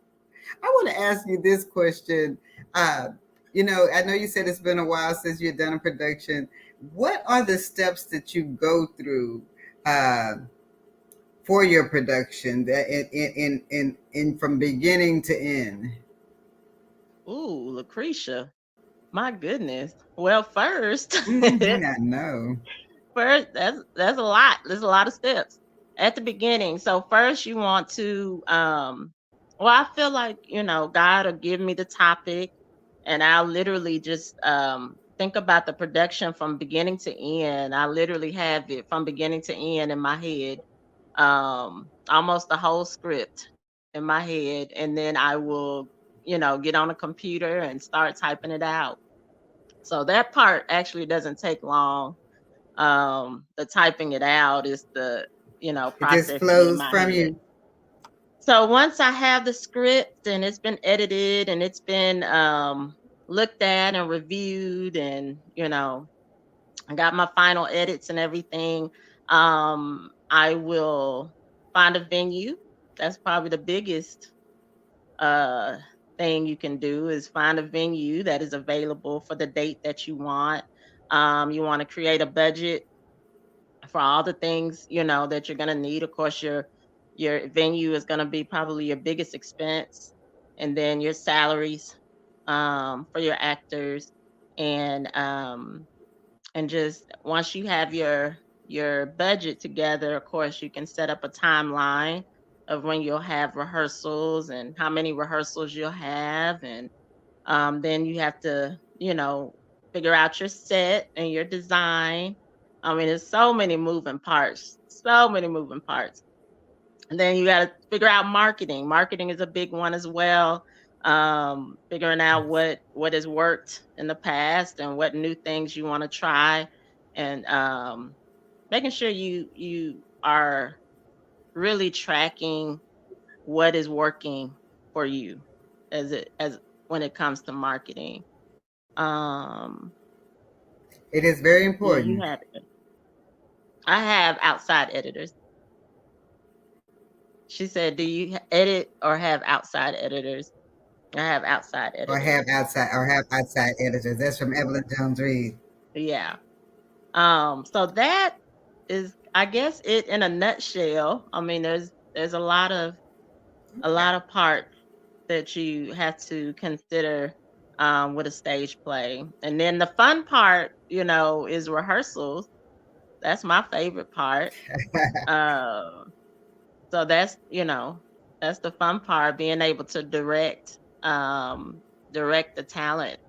I want to ask you this question. Uh, I know you said it's been a while since you've done a production. What are the steps that you go through uh, for your production, that in from beginning to end? Ooh, Lucretia. My goodness. Well, first, I know. first, that's a lot. There's a lot of steps at the beginning. So first you want to well, I feel like, God will give me the topic, and I'll literally just think about the production from beginning to end. I literally have it from beginning to end in my head. Almost the whole script in my head, and then I will, get on a computer and start typing it out. So that part actually doesn't take long. The typing it out is the, It just processing in flows my from head. you. So once I have the script and it's been edited and it's been looked at and reviewed, and I got my final edits and everything, I will find a venue. That's probably the biggest uh thing you can do, is find a venue that is available for the date that you want. You want to create a budget for all the things, that you're going to need. Of course, your venue is going to be probably your biggest expense, and then your salaries for your actors, and just once you have your budget together, of course you can set up a timeline of when you'll have rehearsals and how many rehearsals you'll have. And then you have to, figure out your set and your design. I mean, there's so many moving parts. And then you got to figure out marketing. Marketing is a big one as well. Figuring out what has worked in the past and what new things you want to try, and making sure you are really tracking what is working for you as when it comes to marketing. It is very Yeah, you important. have it. I have outside editors. She said, "Do you edit or have outside editors?" I have outside editors. Or have outside editors. That's from Evelyn Jones Reed. Yeah. So that is, I guess, it in a nutshell. I mean, there's a lot of parts that you have to consider with a stage play. And then the fun part, is rehearsals. That's my favorite part. Uh, so that's the fun part, being able to direct the talent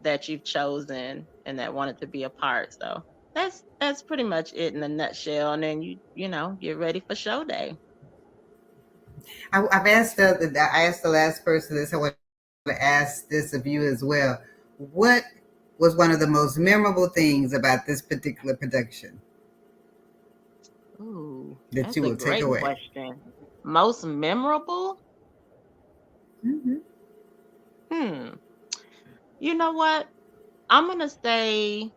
that you've chosen and that wanted to be a part. So that's pretty much it in a nutshell. And then you know, get ready for show day. I've asked I asked the last person this. I want to ask this of you as well. What was one of the most memorable things about this particular production? Ooh, that that's you a will take great away? question. Most memorable? Mm-hmm. You know what? I'm gonna say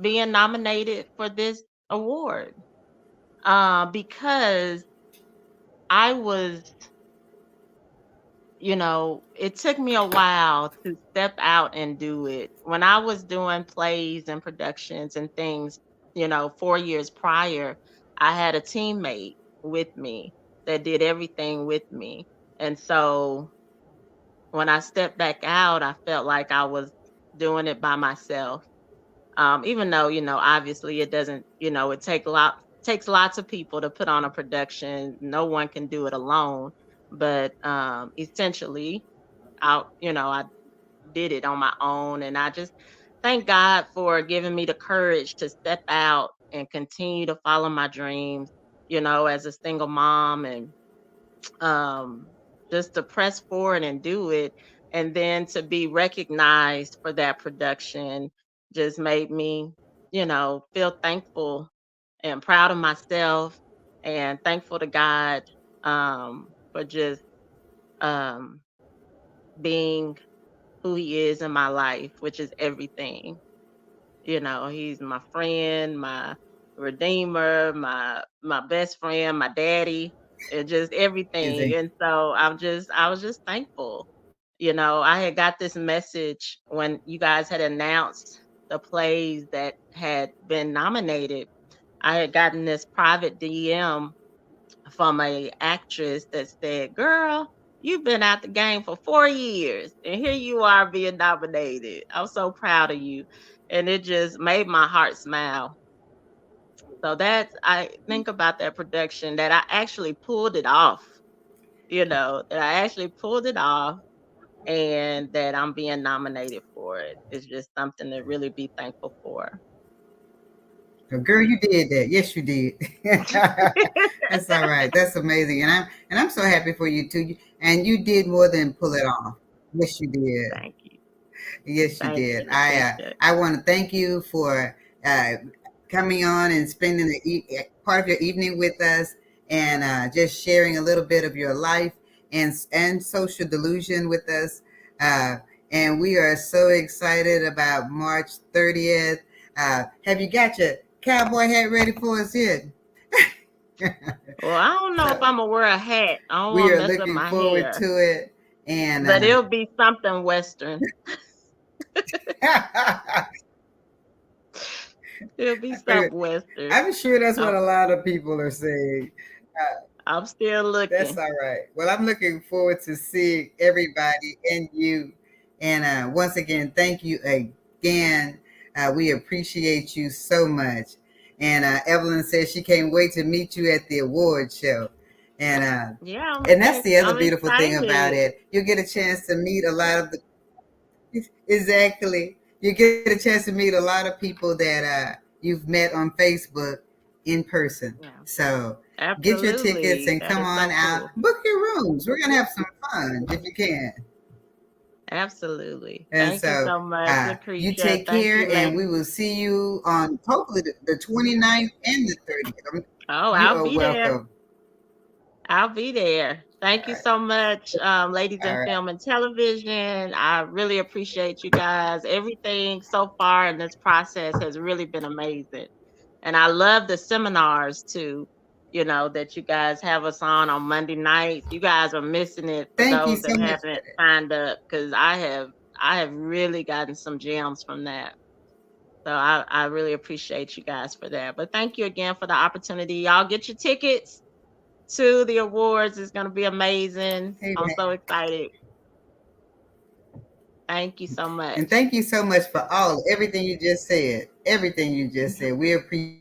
being nominated for this award. Because I was, you know, it took me a while to step out and do it. When I was doing plays and productions and things, you know, 4 years prior, I had a teammate with me that did everything with me. And so when I stepped back out, I felt like I was doing it by myself. Even though, you know, obviously it doesn't, you know, takes lots of people to put on a production. No one can do it alone. But essentially, I did it on my own, and I just thank God for giving me the courage to step out and continue to follow my dreams. You know, as a single mom, and um, just to press forward and do it, and then to be recognized for that production just made me, you know, feel thankful and proud of myself, and thankful to God for just um, being who He is in my life, which is everything. You know, He's my friend, my redeemer, my best friend, my daddy, and just everything. Amazing. And so I was just thankful. You know, I had got this message when you guys had announced the plays that had been nominated. I had gotten this private DM from a actress that said, "Girl, you've been out the game for 4 years, and here you are being nominated. I'm so proud of you." And it just made my heart smile. So that's, I think about that production, that I actually pulled it off. You know, that I actually pulled it off, and that I'm being nominated for it. It's just something to really be thankful for. Girl, you did that. Yes, you did. That's all right. That's amazing, and I'm so happy for you too. And you did more than pull it off. Yes, you did. Thank you. Yes, you Thank did. you, Lucretia. I want to thank you for uh, coming on and spending part of your evening with us, and just sharing a little bit of your life and social delusion with us. Uh, and we are so excited about March 30th. Have you got your cowboy hat ready for us yet? Well, I don't know if So I'm gonna wear a hat. I don't we want to are mess up looking my forward hair, to it. And but it'll be something Western. It'll be something Western. I'm sure that's what I'm, a lot of people are saying. I'm still That's looking. all right. Well, I'm looking forward to seeing everybody and you. And once again, thank you again. We appreciate you so much. And Evelyn says she can't wait to meet you at the award show. And Yeah, and that's the other I'm beautiful thing about excited. it. You'll get a chance to meet a lot of the exactly. You get a chance to meet a lot of people that you've met on Facebook in person. Yeah, So get your tickets absolutely. and That come is on so out. cool. Book your rooms. We're gonna have some fun if you can. Absolutely. And Thank you so so much, you Lucretia. take Thank you, care, and we lady. will see you on hopefully the 29th and the 30th. Oh, You I'll are be there. welcome. I'll be there. Thank All you right. so much, ladies in All right. film and television. I really appreciate you guys. Everything so far in this process has really been amazing. And I love the seminars too, you know, that you guys have us on Monday nights. You guys are missing it for Thank you those so that much. haven't signed up, because I have really gotten some gems from that. So I really appreciate you guys for that. But thank you again for the opportunity. Y'all get your tickets to the awards. It's going to be amazing. I'm Amen. so excited. Thank you so And much. thank you so much for everything you just said. Everything you just said. We appreciate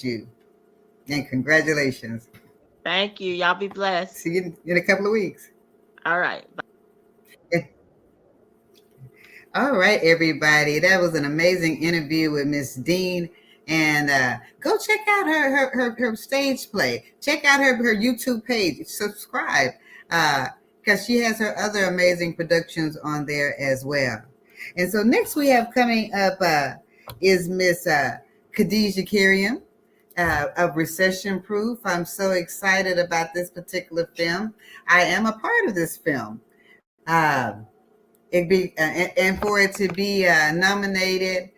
you. And congratulations. Thank you. Y'all be blessed. See you in a couple of weeks. All right. Bye. All right, everybody. That was an amazing interview with Miss Dean. And go check out her stage play. Check out her YouTube page. Subscribe because she has her other amazing productions on there as well. And so next we have coming up is Miss Khadijah Karriem of Recession Proof. I'm so excited about this particular film. I am a part of this film. And for it to be nominated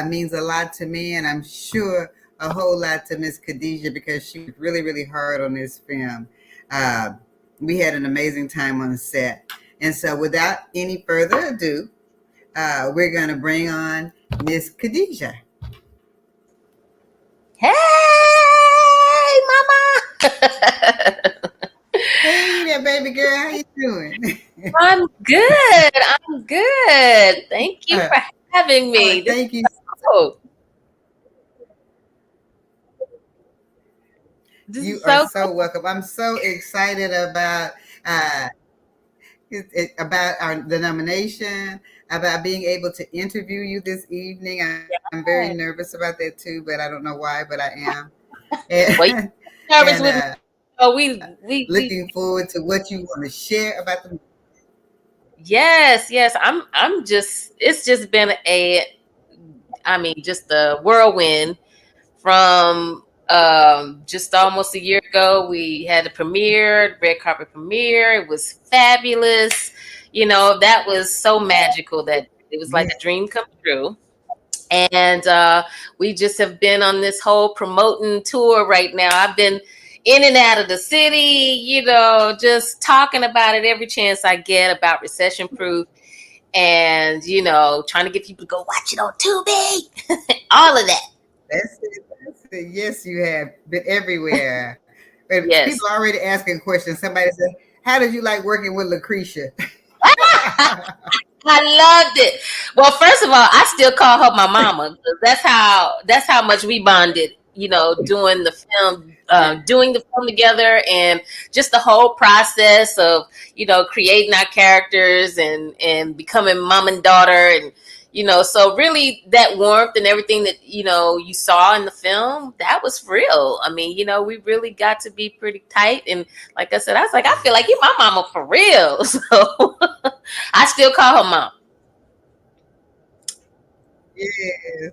means a lot to me, and I'm sure a whole lot to Miss Khadijah because she was really, really hard on this film. We had an amazing time on the set. And so without any further ado, we're going to bring on Miss Khadijah. Hey, mama. Hey there, baby girl. How you doing? I'm good. I'm good. Thank you for having me. Thank you. You are so welcome. I'm so excited about the nomination, about being able to interview you this evening. I'm very nervous about that too, but I don't know why, but I am. Well, nervous with me. Oh, we looking forward to what you want to share about the. Yes. I'm just. It's just been just a whirlwind from just almost a year ago. We had a premiere, red carpet premiere. It was fabulous. That was so magical that it was like a dream come true. And we just have been on this whole promoting tour right now. I've been in and out of the city, just talking about it every chance I get about Recession Proof, and trying to get people to go watch it on Tubi. All of that. That's it. Yes, you have been everywhere. Yes. People are already asking questions. Somebody said, "How did you like working with Lucretia?" I loved it. Well, first of all, I still call her my mama. That's how much we bonded. Doing the film together, and just the whole process of creating our characters and becoming mom and daughter, and so really that warmth and everything that you saw in the film, that was real. I mean, we really got to be pretty tight, and like I said, I was like, I feel like you're my mama for real. So I still call her mom. Yes.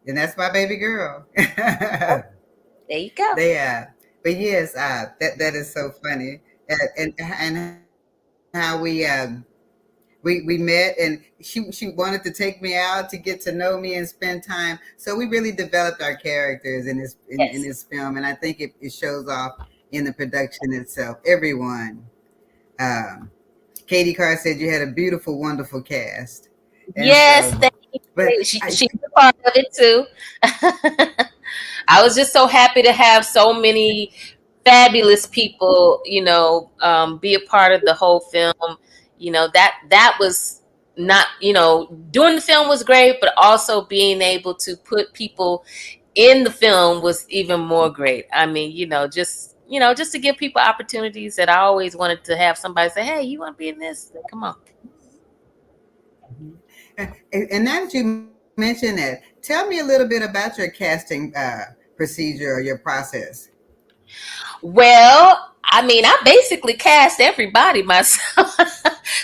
And that's my baby girl. There you go. But yes, that is so funny, and how we met, and she wanted to take me out to get to know me and spend time. So we really developed our characters in this film, and I think it shows off in the production itself. Everyone. Katie Carr said you had a beautiful, wonderful cast. And yes, thank you. She's a part of it too. I was just so happy to have so many fabulous people, be a part of the whole film. That was not, doing the film was great, but also being able to put people in the film was even more great. I mean, just to give people opportunities that I always wanted to have somebody say, "Hey, you want to be in this? Come on." And now that you mentioned that, tell me a little bit about your casting procedure or your process. Well, I mean, I basically cast everybody myself.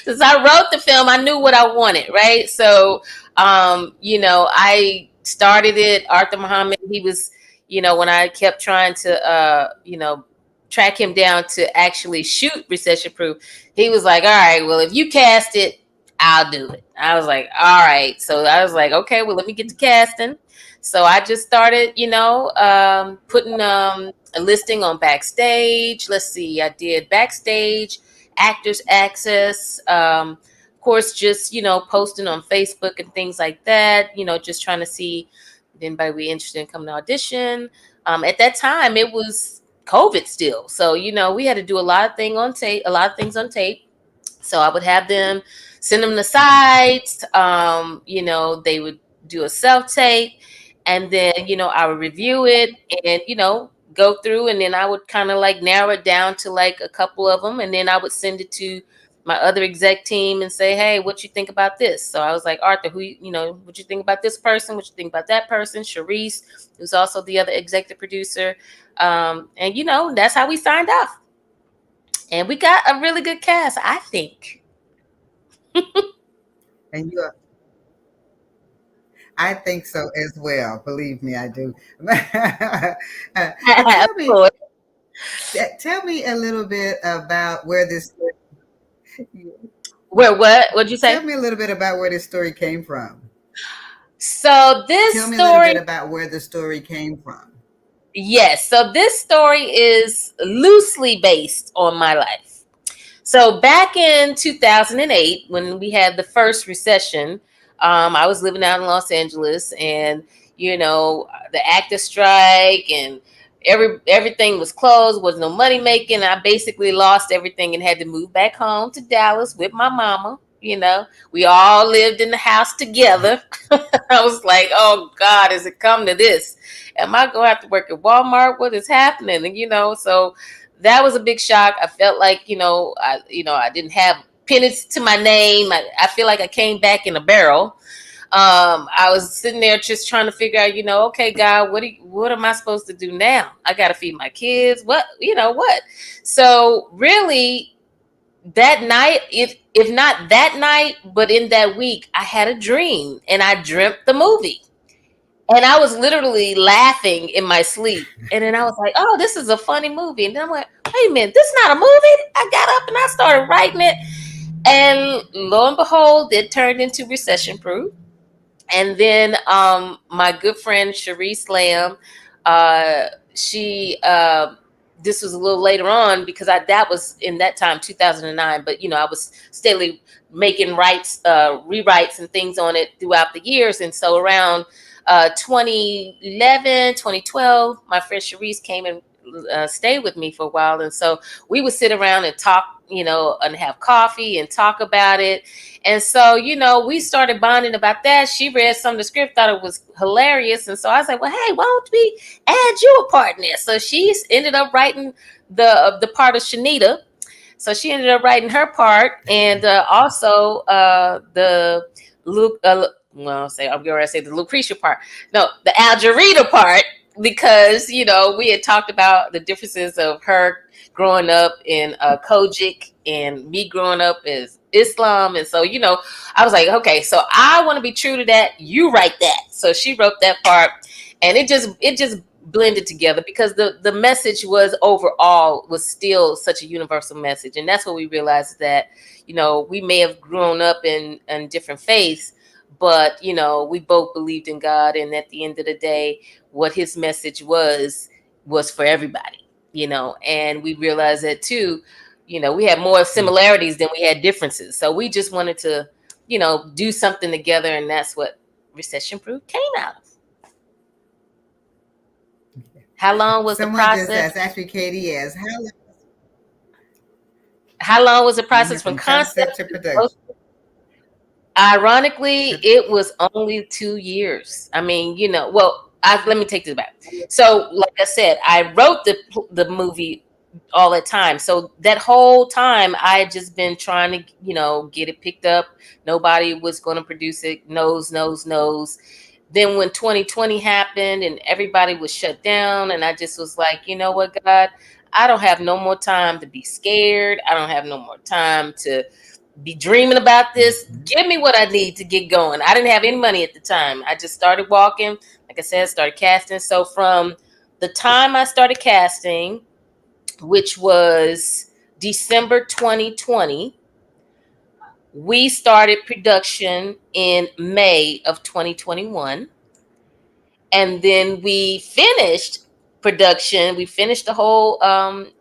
Since I wrote the film, I knew what I wanted, right? So, I started it. Arthur Muhammad, he was, when I kept trying to, track him down to actually shoot Recession Proof, he was like, "All right, well, if you cast it, I'll do it." I was like, all right. So I was like, okay, well, let me get to casting. So I just started, putting a listing on Backstage. Let's see, I did Backstage, Actors Access, of course, just, posting on Facebook and things like that, just trying to see if anybody would be interested in coming to audition. At that time, it was COVID still. So, we had to do a lot of things on tape. So I would have them send them the sites. They would do a self-tape, and then, I would review it and, go through, and then I would kind of like narrow it down to like a couple of them, and then I would send it to my other exec team and say, hey, what you think about this? So I was like, Arthur, what you think about this person? What you think about that person? Sharice, who's also the other executive producer. And, that's how we signed off. And we got a really good cast, I think. And I think so as well. Believe me, I do. Tell me a little bit about where this. Where what? What'd you say? Tell me a little bit about where this story came from. So this Tell me story, a little bit about where the story came from. Yes. So this story is loosely based on my life. So back in 2008, when we had the first recession, I was living out in Los Angeles, and the actor strike and everything was closed, was no money making. I basically lost everything and had to move back home to Dallas with my mama. We all lived in the house together. I was like, oh God, has it come to this? Am I going to have to work at Walmart? What is happening? And, so that was a big shock. I felt like, I didn't have pennies to my name. I feel like I came back in a barrel. I was sitting there just trying to figure out, okay, God, what am I supposed to do now? I got to feed my kids. What? So really that night, if not that night, but in that week, I had a dream and I dreamt the movie. And I was literally laughing in my sleep. And then I was like, oh, this is a funny movie. And then I'm like, wait a minute, this is not a movie? I got up and I started writing it. And lo and behold, it turned into Recession Proof. And then my good friend, Sharice Lamb, this was a little later on because that was in that time, 2009. But, I was steadily making rewrites and things on it throughout the years. And so around 2011, 2012, my friend Sharice came and stayed with me for a while. And so we would sit around and talk, and have coffee and talk about it. And so, we started bonding about that. She read some of the script, thought it was hilarious. And so I was like, well, hey, why don't we add you a part in this? So she ended up writing the part of Shanita. So she ended up writing her part. And also the I'm going to say the Lucretia part. No, the Algerita part, because, we had talked about the differences of her growing up in Kojic and me growing up as Islam. And so, I was like, okay, so I want to be true to that. You write that. So she wrote that part, and it just blended together because the message was overall was still such a universal message. And that's what we realized, that, we may have grown up in different faiths, but, we both believed in God. And at the end of the day, what his message was for everybody, and we realized that too, we had more similarities than we had differences. So we just wanted to, do something together. And that's what Recession Proof came out of. How long was the process? Just asked, actually, Katie asked, how long was the process from concept to production? Ironically, it was only 2 years. I mean, let me take this back. So, like I said, I wrote the movie all the time. So that whole time, I had just been trying to, get it picked up. Nobody was going to produce it. No's. Then when 2020 happened and everybody was shut down, and I just was like, you know what, God, I don't have no more time to be scared. I don't have no more time to be dreaming about this. Give me what I need to get going. I didn't have any money at the time. I just started walking. Like I said, started casting. So from the time I started casting, which was December 2020, we started production in May of 2021. And then we finished production. We finished the whole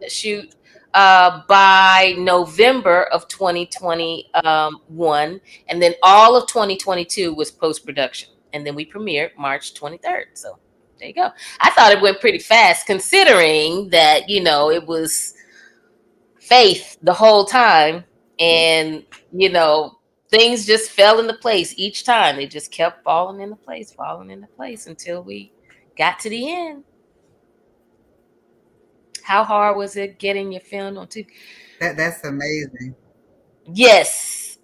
shoot by November of 2021. And then all of 2022 was post-production. And then we premiered March 23rd. So there you go. I thought it went pretty fast, considering that, it was faith the whole time. And, things just fell into place each time. They just kept falling into place until we got to the end. How hard was it getting your film on TV? That's amazing. Yes.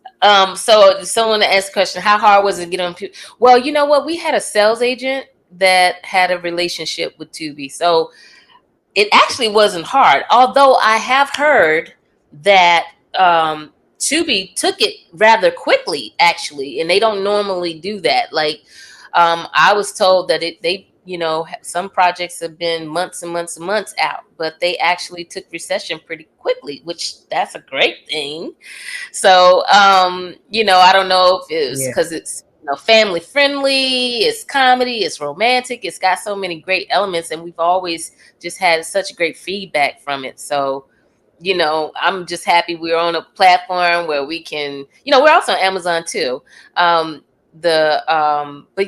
So someone asked a question, how hard was it to get on? Well, you know what? We had a sales agent that had a relationship with Tubi. So it actually wasn't hard. Although I have heard that Tubi took it rather quickly, actually, and they don't normally do that. Like, I was told that some projects have been months and months and months out, but they actually took recession pretty quickly, which that's a great thing. So, I don't know if it's Yeah. because it's family friendly, it's comedy, it's romantic, it's got so many great elements, and we've always just had such great feedback from it. So, I'm just happy we're on a platform where we can, we're also on Amazon too. But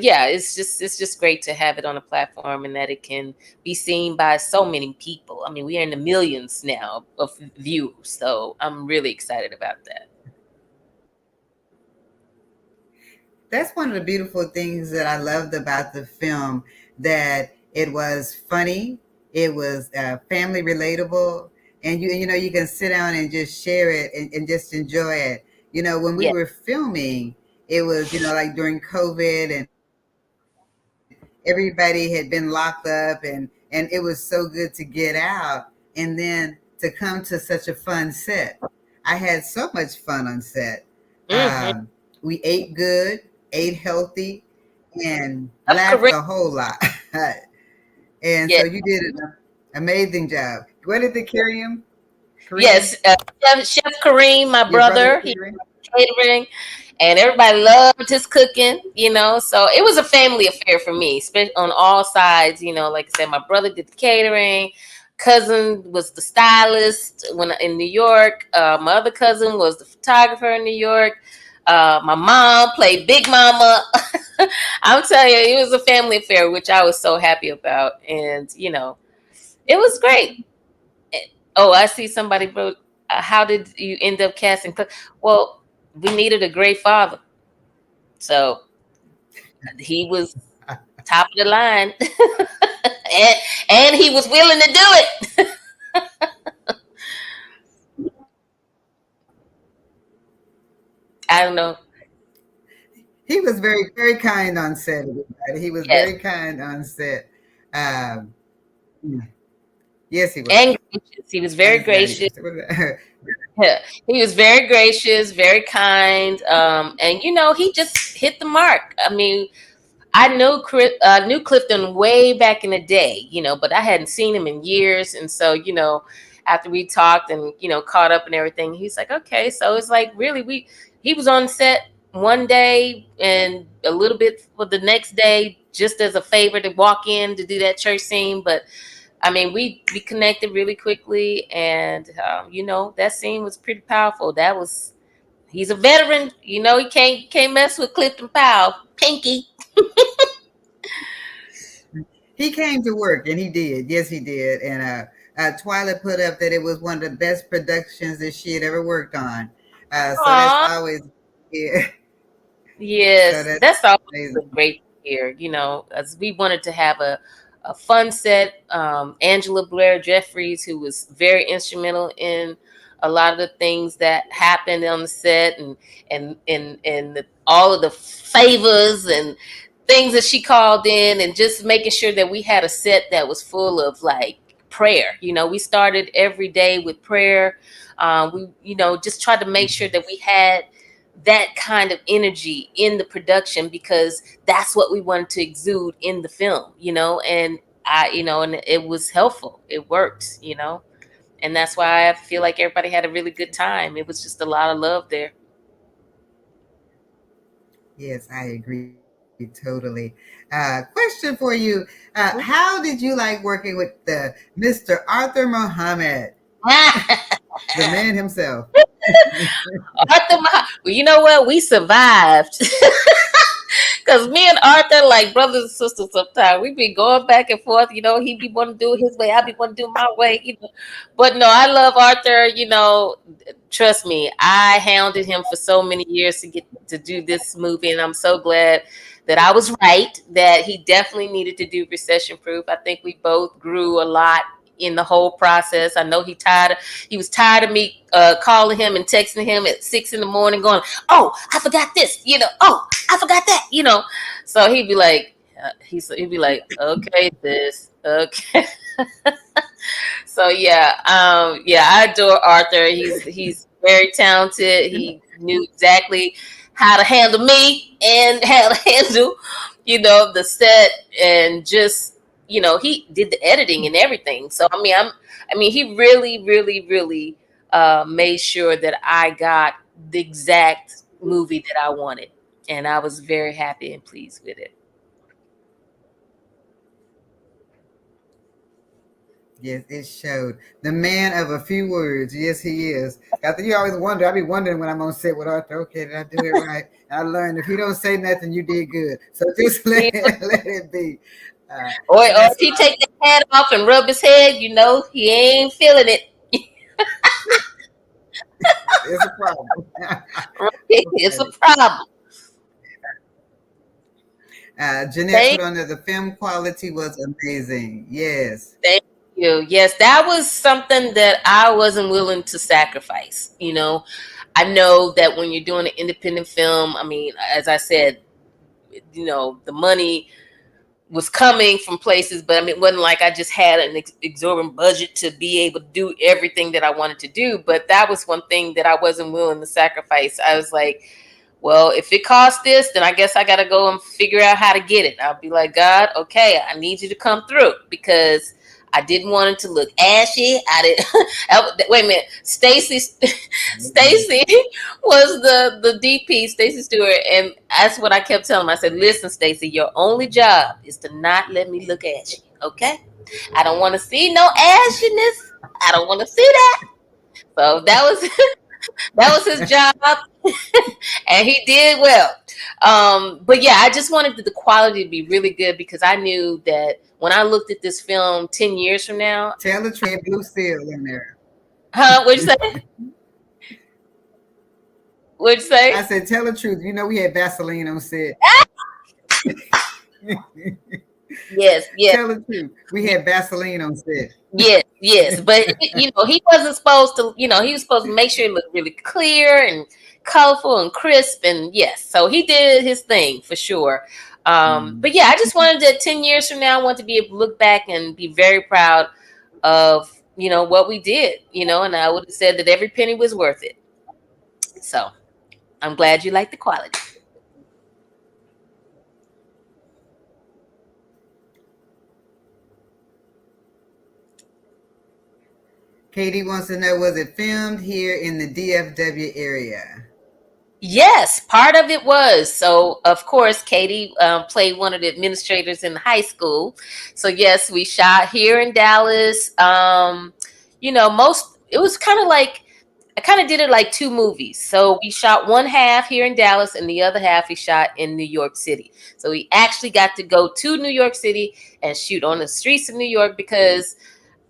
yeah, it's just great to have it on a platform and that it can be seen by so many people. I mean, we are in the millions now of views, so I'm really excited about that. That's one of the beautiful things that I loved about the film, that it was funny, it was family relatable, and you can sit down and just share it and just enjoy it. When we Yeah. were filming, it was like during COVID, and everybody had been locked up, and it was so good to get out and then to come to such a fun set. I had so much fun on set. Mm-hmm. We ate good, ate healthy, and Of laughed Korea. a whole lot. And Yeah. so you did an amazing job. What did the Karriem? Yes. Chef Kareem, my Your brother brother, he Karriem? catering, and everybody loved his cooking. So it was a family affair for me, especially on all sides. Like I said, my brother did the catering, cousin was the stylist when in New York. My other cousin was the photographer in New York. My mom played Big Mama. I'm telling you, it was a family affair, which I was so happy about, and it was great. Oh, I see somebody wrote, how did you end up casting? Well, we needed a great father. So he was top of the line. and he was willing to do it. I don't know. He was very, very kind on set. Everybody. He was Yes. very kind on set. Um, yes, he And was. gracious. He was I very just got gracious. it. Yeah. He was very gracious, very kind. And he just hit the mark. I mean, I knew Clifton way back in the day, but I hadn't seen him in years. And so, after we talked and, caught up and everything, he's like, okay. So it's like, really, he was on set one day and a little bit for the next day, just as a favor to walk in to do that church scene. But I mean, we connected really quickly, and that scene was pretty powerful. He's a veteran, he can't mess with Clifton Powell, Pinky. He came to work, and he did. Yes, he did. And Twyla put up that it was one of the best productions that she had ever worked on. So that's Aw. always, yeah. So Yes, that's that's always amazing. great to hear, as we wanted to have a fun set. Angela Blair Jeffries, who was very instrumental in a lot of the things that happened on the set, and all of the favors and things that she called in, and just making sure that we had a set that was full of like prayer. We started every day with prayer. We just tried to make sure that we had that kind of energy in the production, because that's what we wanted to exude in the film, and and it was helpful. It worked, and that's why I feel like everybody had a really good time. It was just a lot of love there. Yes, I agree totally. Question for you: how did you like working with the Mr. Arthur Muhammad, the man himself? Well, you know what? We survived. Because me and Arthur, like brothers and sisters sometimes, we be going back and forth. He be wanting to do it his way, I be wanting to do my way. But no, I love Arthur. Trust me, I hounded him for so many years to get to do this movie, and I'm so glad that I was right, that he definitely needed to do Recession Proof. I think we both grew a lot in the whole process. I know he was tired of me calling him and texting him at 6 a.m. going, oh, I forgot this, oh, I forgot that, So he'd be like, okay, this, okay. So yeah, I adore Arthur. He's very talented. He knew exactly how to handle me and how to handle, the set, and just, he did the editing and everything. So he really, really, really made sure that I got the exact movie that I wanted, and I was very happy and pleased with it. Yes, it showed. The man of a few words. Yes, he is. I think you always wonder. I be wondering when I'm on set with Arthur. Okay, did I do it right? And I learned if you don't say nothing, you did good. So just let it be. Or if he take the hat off and rub his head, he ain't feeling it. It's a problem. It's a problem. Jeanette put on there, the film quality was amazing. Yes. Thank you. Yes, that was something that I wasn't willing to sacrifice. I know that when you're doing an independent film, as I said, the money was coming from places, but it wasn't like I just had an exorbitant budget to be able to do everything that I wanted to do. But that was one thing that I wasn't willing to sacrifice. I was like, well, if it costs this, then I guess I got to go and figure out how to get it. I'll be like, God, okay, I need you to come through, because I didn't want it to look ashy. Wait a minute. Stacy was the DP, Stacy Stewart, and that's what I kept telling him. I said, listen, Stacy, your only job is to not let me look ashy, okay? I don't want to see no ashiness. I don't want to see that. So that was his job, and he did well. But yeah, I just wanted the quality to be really good, because I knew that when I looked at this film 10 years from now. Tell the truth, blue seal in there. Huh? What'd you say? What'd you say? I said, tell the truth. We had Vaseline on set. Yes. Tell the truth. We had Vaseline on set. Yes. But, he wasn't supposed to, he was supposed to make sure it looked really clear and colorful and crisp. And yes, so he did his thing for sure. But yeah, I just wanted to, 10 years from now, I want to be able to look back and be very proud of, what we did, and I would have said that every penny was worth it. So I'm glad you like the quality. Katie wants to know, was it filmed here in the DFW area? Yes, part of it was. So, of course, Katie played one of the administrators in high school. So, yes, we shot here in Dallas. It was kind of like, I kind of did it like two movies. So we shot one half here in Dallas and the other half we shot in New York City. So we actually got to go to New York City and shoot on the streets of New York, because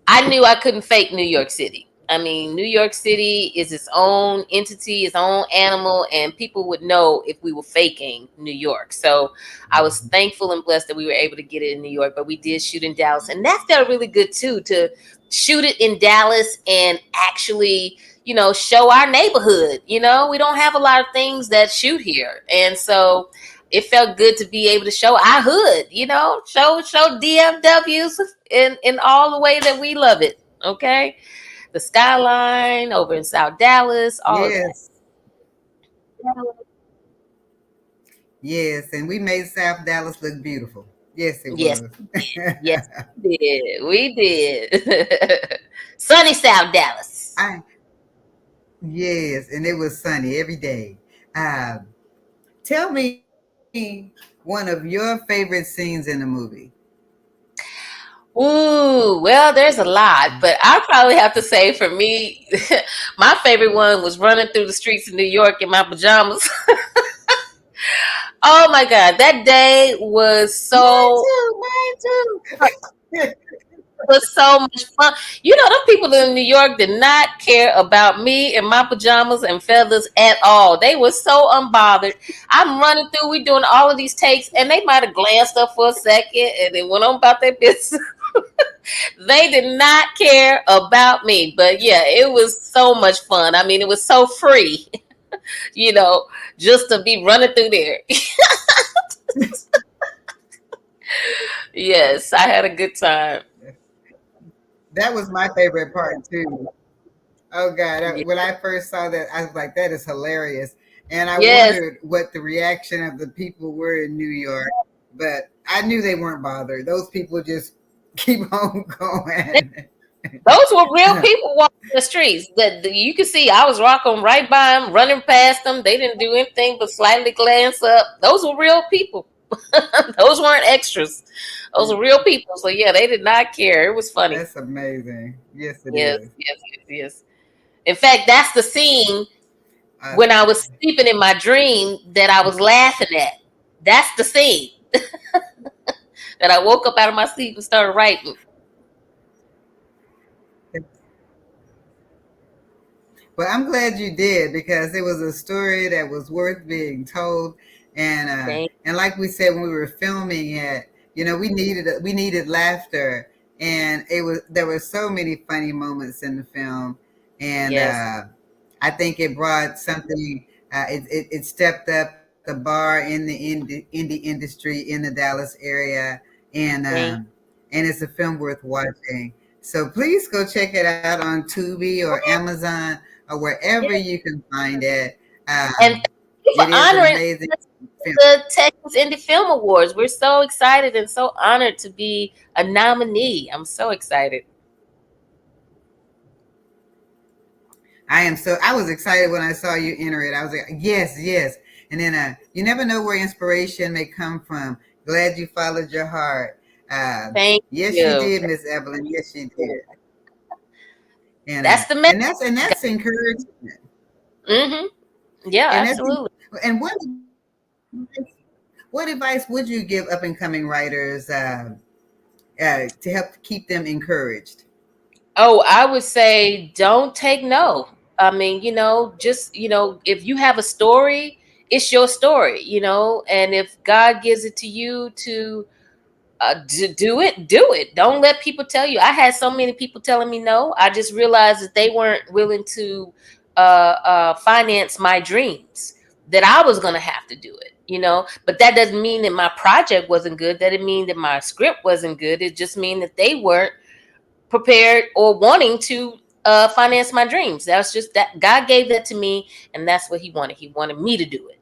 I knew I couldn't fake New York City. New York City is its own entity, its own animal, and people would know if we were faking New York. So I was thankful and blessed that we were able to get it in New York, but we did shoot in Dallas. And that felt really good too, to shoot it in Dallas and actually, show our neighborhood. We don't have a lot of things that shoot here. And so it felt good to be able to show our hood, show DFWs in all the way that we love it. Okay. The skyline over in South Dallas. All of that. Yes, and we made South Dallas look beautiful. Yes, it was. Yes, we did. Sunny South Dallas. Yes, and it was sunny every day. Tell me one of your favorite scenes in the movie. Ooh, well, there's a lot, but I'll probably have to say, for me, my favorite one was running through the streets of New York in my pajamas. Oh my God, that day was so Mine too. it was so much fun. Them people in New York did not care about me and my pajamas and feathers at all. They were so unbothered. I'm running through, we doing all of these takes, and they might have glanced up for a second and then went on about their business. They did not care about me. But yeah, it was so much fun. I mean, it was so free, just to be running through there. Yes, I had a good time. That was my favorite part too. Oh God! Yeah. When I first saw that, I was like, "That is hilarious," and I Yes. wondered what the reaction of the people were in New York. But I knew they weren't bothered. Those people just keep on going. Those were real people walking the streets. That you could see, I was walking right by them, running past them. They didn't do anything but slightly glance up. Those were real people. Those weren't extras. Those were real people. So yeah, they did not care. It was funny. That's amazing. Yes, it Yes, is. yes, yes, yes. In fact, that's the scene Uh, when I was sleeping in my dream that I was laughing at. That's the scene that I woke up out of my sleep and started writing. Well, I'm glad you did because it was a story that was worth being told, and like we said when we were filming it, we needed laughter, and there were so many funny moments in the film, and Yes. I think it brought something. It stepped up the bar in the indie industry in the Dallas area, and it's a film worth watching. So please go check it out on Tubi or Amazon or wherever you can find it. And thank you for It is an honoring amazing film. the Texas Indie Film Awards. We're so excited and so honored to be a nominee. I'm so excited. I was excited when I saw you enter it. I was like, yes, yes. And then you never know where inspiration may come from. Glad you followed your heart. Thank Yes, you. she did, Miss Evelyn. Yes, she did. And That's the message. and that's encouragement. Yeah, And absolutely. And what advice would you give up and coming writers to help keep them encouraged? Oh, I would say don't take no. I mean, just, if you have a story, it's your story, and if God gives it to you to do it, do it. Don't let people tell you. I had so many people telling me no. I just realized that they weren't willing to finance my dreams, that I was going to have to do it, but that doesn't mean that my project wasn't good. That didn't mean that my script wasn't good. It just mean that they weren't prepared or wanting to finance my dreams. That's just that God gave that to me, and that's what he wanted. He wanted me to do it,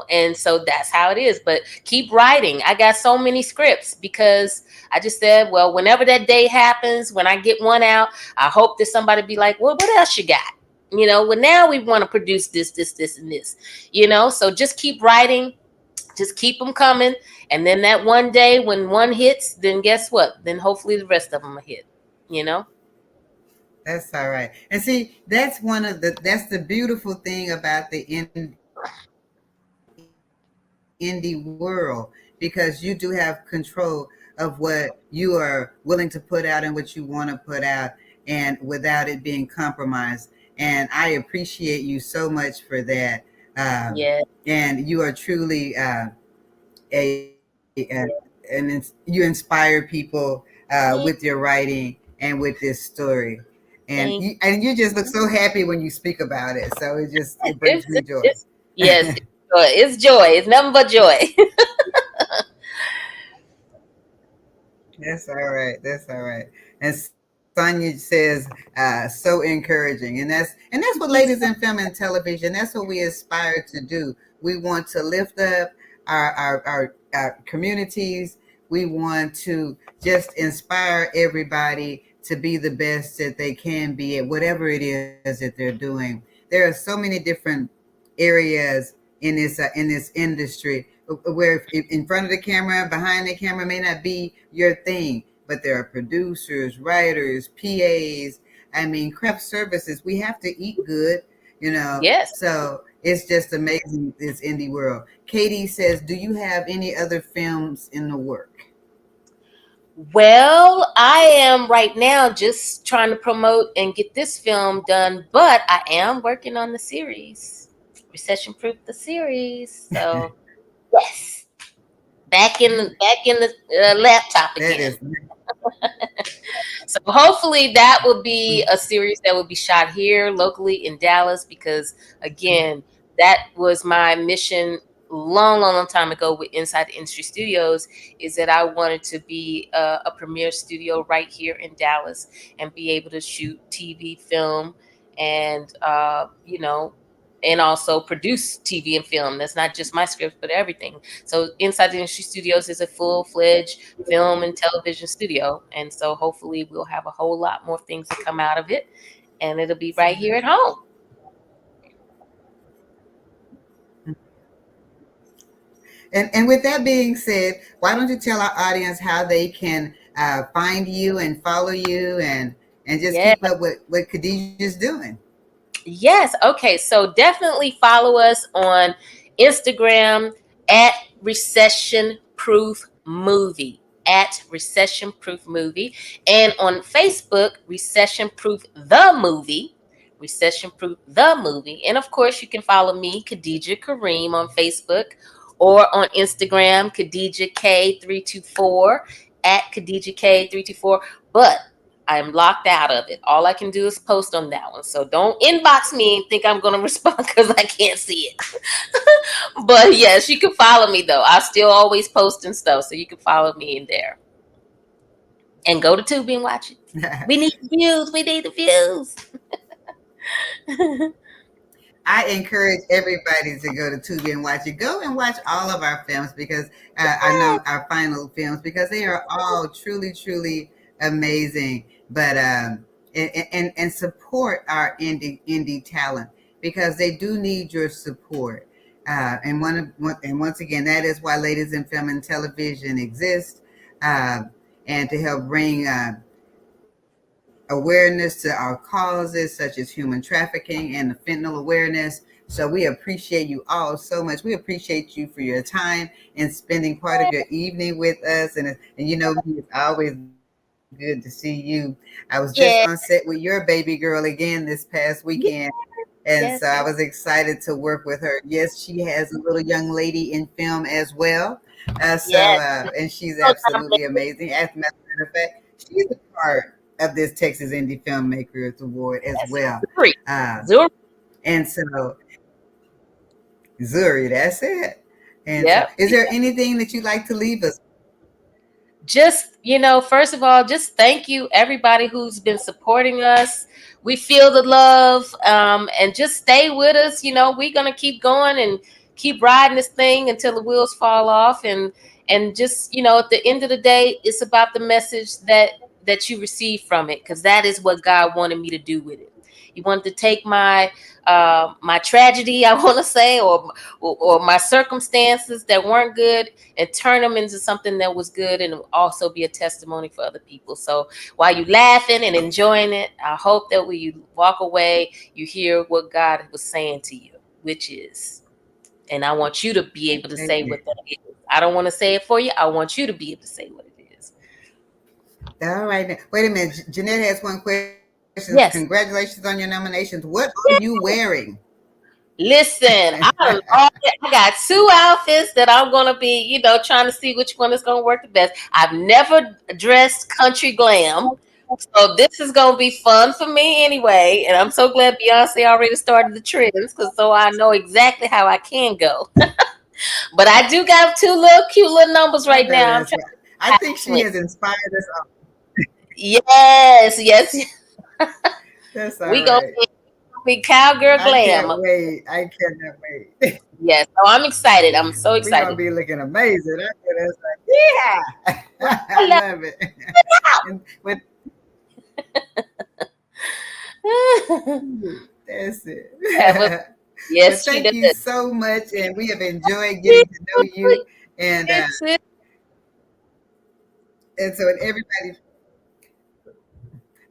and so that's how it is. But keep writing. I got so many scripts because I just said, well, whenever that day happens, when I get one out, I hope that somebody be like, well, what else you got? Well, now we want to produce this, and this, so just keep writing, just keep them coming. And then that one day when one hits, then guess what? Then hopefully the rest of them will hit. That's all right. And see, that's that's the beautiful thing about the indie world, because you do have control of what you are willing to put out and what you want to put out, and without it being compromised. And I appreciate you so much for that. Yeah. And you are truly and you inspire people with your writing and with this story, and you just look so happy when you speak about it, so it brings me joy. Yes, it's joy. It's nothing but joy. That's all right. And Sonia says so encouraging, and that's what ladies in film and television, that's what we aspire to do. We want to lift up our communities. We want to just inspire everybody to be the best that they can be at whatever it is that they're doing. There are so many different areas in this industry where in front of the camera, behind the camera may not be your thing, but there are producers, writers, PAs, craft services. We have to eat good, Yes. So it's just amazing, this indie world. Katie says, do you have any other films in the work? Well, I am right now just trying to promote and get this film done, but I am working on the series, Recession Proof the series. So yes, back in the laptop again. So hopefully that will be a series that will be shot here locally in Dallas, because again, that was my mission long time ago with Inside the Industry Studios, is that I wanted to be a premiere studio right here in Dallas and be able to shoot TV, film, and and also produce TV and film. That's not just my script, but everything. So Inside the Industry Studios is a full-fledged film and television studio. And so hopefully we'll have a whole lot more things that come out of it. And it'll be right here at home. And with that being said, why don't you tell our audience how they can find you and follow you and just keep up with what Khadijah's doing? Yes. Okay. So definitely follow us on Instagram at Recession Proof Movie, at Recession Proof Movie, and on Facebook, Recession Proof The Movie, Recession Proof The Movie. And of course, you can follow me, Khadijah Karriem, on Facebook, or on Instagram, Khadijah K324, at Khadijah K324. But I am locked out of it. All I can do is post on that one. So don't inbox me and think I'm going to respond because I can't see it. But yes, you can follow me though. I still always post and stuff. So you can follow me in there. And go to Tubi and watch it. We need the views. We need the views. I encourage everybody to go to Tubi and watch it. Go and watch all of our films, because I know our final films, because they are all truly, truly amazing. But and support our indie talent, because they do need your support. And once again, that is why Ladies in Film and Television exists, and to help bring awareness to our causes such as human trafficking and the fentanyl awareness. So we appreciate you all so much. We appreciate you for your time and spending part of your evening with us. And it's always good to see you. I was just on set with your baby girl again this past weekend. And so I was excited to work with her. Yes, she has a little young lady in film as well. And she's absolutely amazing. As a matter of fact, she's a part of this Texas Indie Filmmakers Award as well. And so, Zuri, that's it. And so, is there anything that you'd like to leave us? Just, first of all, just thank you, everybody who's been supporting us. We feel the love, and just stay with us. We're going to keep going and keep riding this thing until the wheels fall off. And just, at the end of the day, it's about the message that you receive from it, because that is what God wanted me to do with it. He wanted to take my my tragedy, I want to say, or my circumstances that weren't good, and turn them into something that was good, and also be a testimony for other people. So while you're laughing and enjoying it, I hope that when you walk away, you hear what God was saying to you, which is, and I want you to be able to say what that is. I don't want to say it for you. I want you to be able to say what it is. All right. Wait a minute. Jeanette has one question. Yes. Congratulations on your nominations. What are you wearing? Listen, I got 2 outfits that I'm going to be, trying to see which one is going to work the best. I've never dressed country glam. So this is going to be fun for me anyway. And I'm so glad Beyonce already started the trends, because so I know exactly how I can go. But I do got 2 cute little numbers right now. I think she has inspired us all. Yes. That's all we right. gonna be cowgirl glam. I cannot wait. Yes, so I'm excited. I'm so excited. We're gonna be looking amazing. Yeah, I love it. That's it. Yes, thank you so much, and we have enjoyed getting to know you. And so everybody,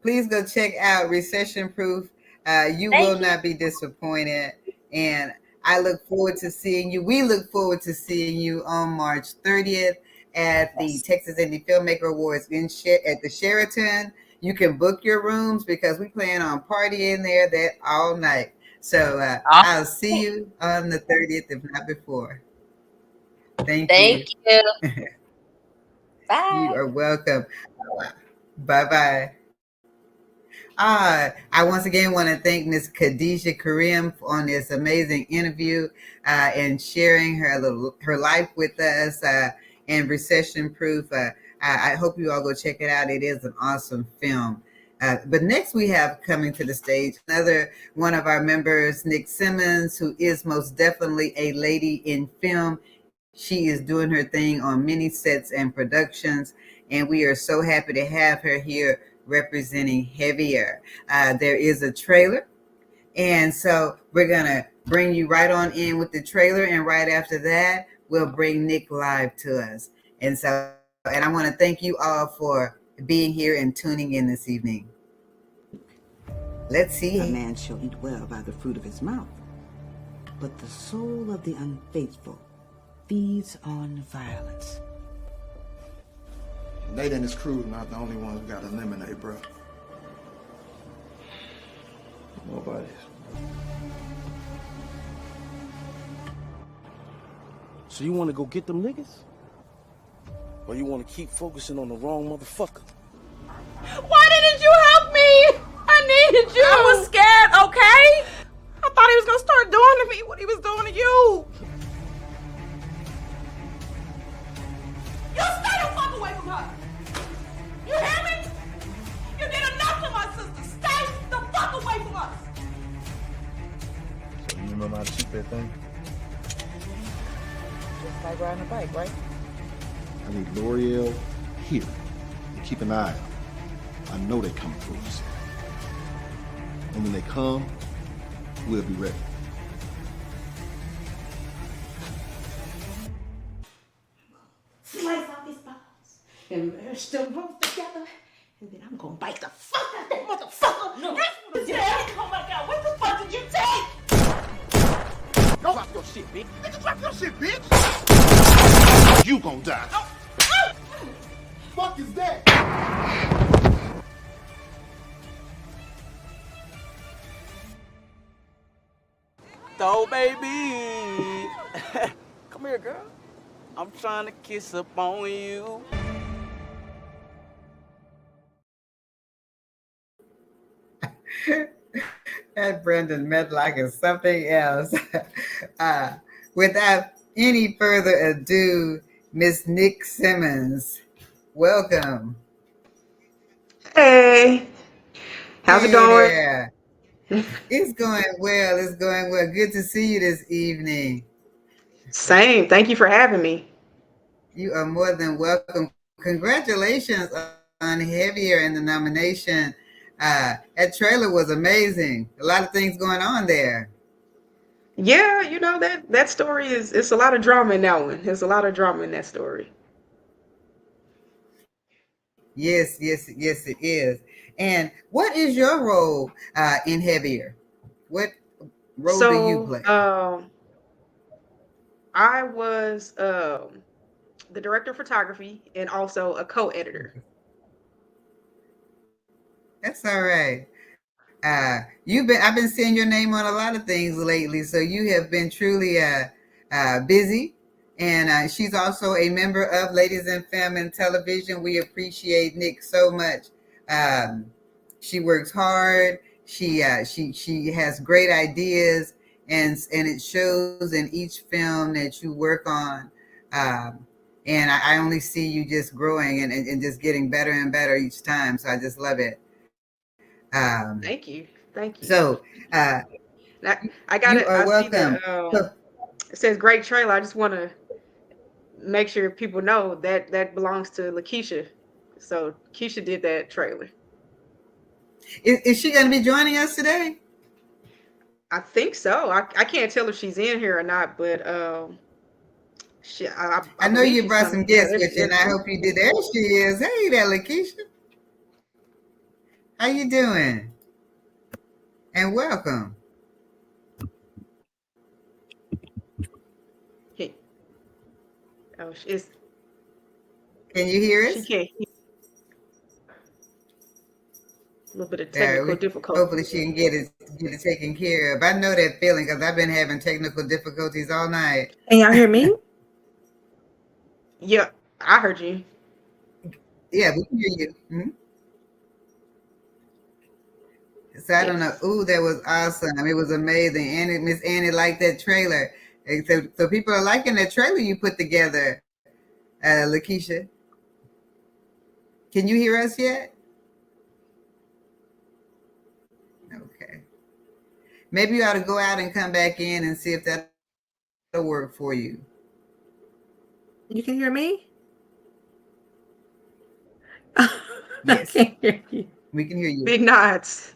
please go check out Recession Proof. You will not be disappointed. And I look forward to seeing you. We look forward to seeing you on March 30th at the Texas Indie Filmmaker Awards at the Sheraton. You can book your rooms, because we plan on partying there all night. So I'll see you on the 30th, if not before. Thank you. Bye. You are welcome. Bye-bye. I once again want to thank Miss Khadijah Karriem on this amazing interview and sharing her life with us and Recession Proof. I hope you all go check it out. It is an awesome film. But next we have coming to the stage another one of our members, Nic Simmons, who is most definitely a lady in film. She is doing her thing on many sets and productions, and we are so happy to have her here representing Heavier. There is a trailer, and so we're gonna bring you right on in with the trailer, and right after that we'll bring Nic live to us. And I want to thank you all for being here and tuning in this evening. Let's see. A man shall eat well by the fruit of his mouth, but the soul of the unfaithful feeds on violence. Nate and his crew are not the only ones who got eliminated, bro. Nobody's. So you want to go get them niggas? Or you want to keep focusing on the wrong motherfucker? Why didn't you help me? I needed you. I was scared, okay? I thought he was going to start doing to me what he was doing to you. You stay the fuck away from her. You hear me? You did enough to my sister. Stay the fuck away from us. So you remember how to shoot that thing? Just like riding a bike, right? I need L'Oreal here. Keep an eye out. I know they coming for us. And when they come, we'll be ready. Slice out these balls and mash them both together, and then I'm gonna bite the fuck out that motherfucker. No, oh my god, what the fuck did you take? Drop your shit, bitch. Nigga, drop your shit, bitch. You gonna die. Oh. Fuck is that? Throw baby. Come here, girl. I'm trying to kiss up on you. That Brendan Medlock is something else. Without any further ado, Miss Nic Simmons, welcome. Hey, how's it going? There. It's going well. It's going well. Good to see you this evening. Same. Thank you for having me. You are more than welcome. Congratulations on Heavier and the nomination. That trailer was amazing. A lot of things going on there. Yeah, you know that story it's a lot of drama in that one. There's a lot of drama in that story. Yes, it is. And what is your role in Heavier? What role do you play? I was the director of photography and also a co-editor. That's all right. I've been seeing your name on a lot of things lately, so you have been truly busy. And she's also a member of Ladies in Film and Television. We appreciate Nic so much. She works hard. She has great ideas, and it shows in each film that you work on. And I only see you just growing and just getting better and better each time. So I just love it. Thank you. So I got it. You are welcome. It says great trailer. I just want to make sure people know that belongs to Lucretia. So Keisha did that trailer. Is she going to be joining us today? I think so. I can't tell if she's in here or not, but I know you brought some guests with you, and I hope you did. There she is. Hey there, Lucretia. How you doing? And welcome. Hey. Oh, Can you hear us? She can't hear. A little bit of technical difficulty. Hopefully she can get it taken care of. I know that feeling because I've been having technical difficulties all night. Can y'all hear me? Yeah, I heard you. Yeah, we can hear you. Mm-hmm. So I don't know. Ooh, that was awesome. It was amazing. Annie, Miss Annie liked that trailer. And so people are liking that trailer you put together, Lakeisha. Can you hear us yet? Okay. Maybe you ought to go out and come back in and see if that'll work for you. You can hear me? Yes. I can't hear you. We can hear you. Big nods.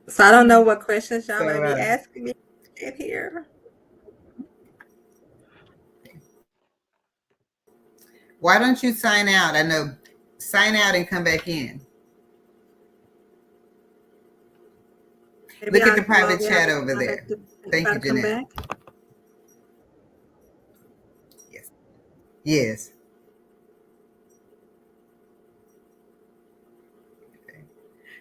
So I don't know what questions y'all So, may be asking me in here. Why don't you sign out? I know, sign out and come back in. Maybe Look at I'll the private go chat out over and there. try Thank to you, come Jeanette. back. Yes. Yes. Okay.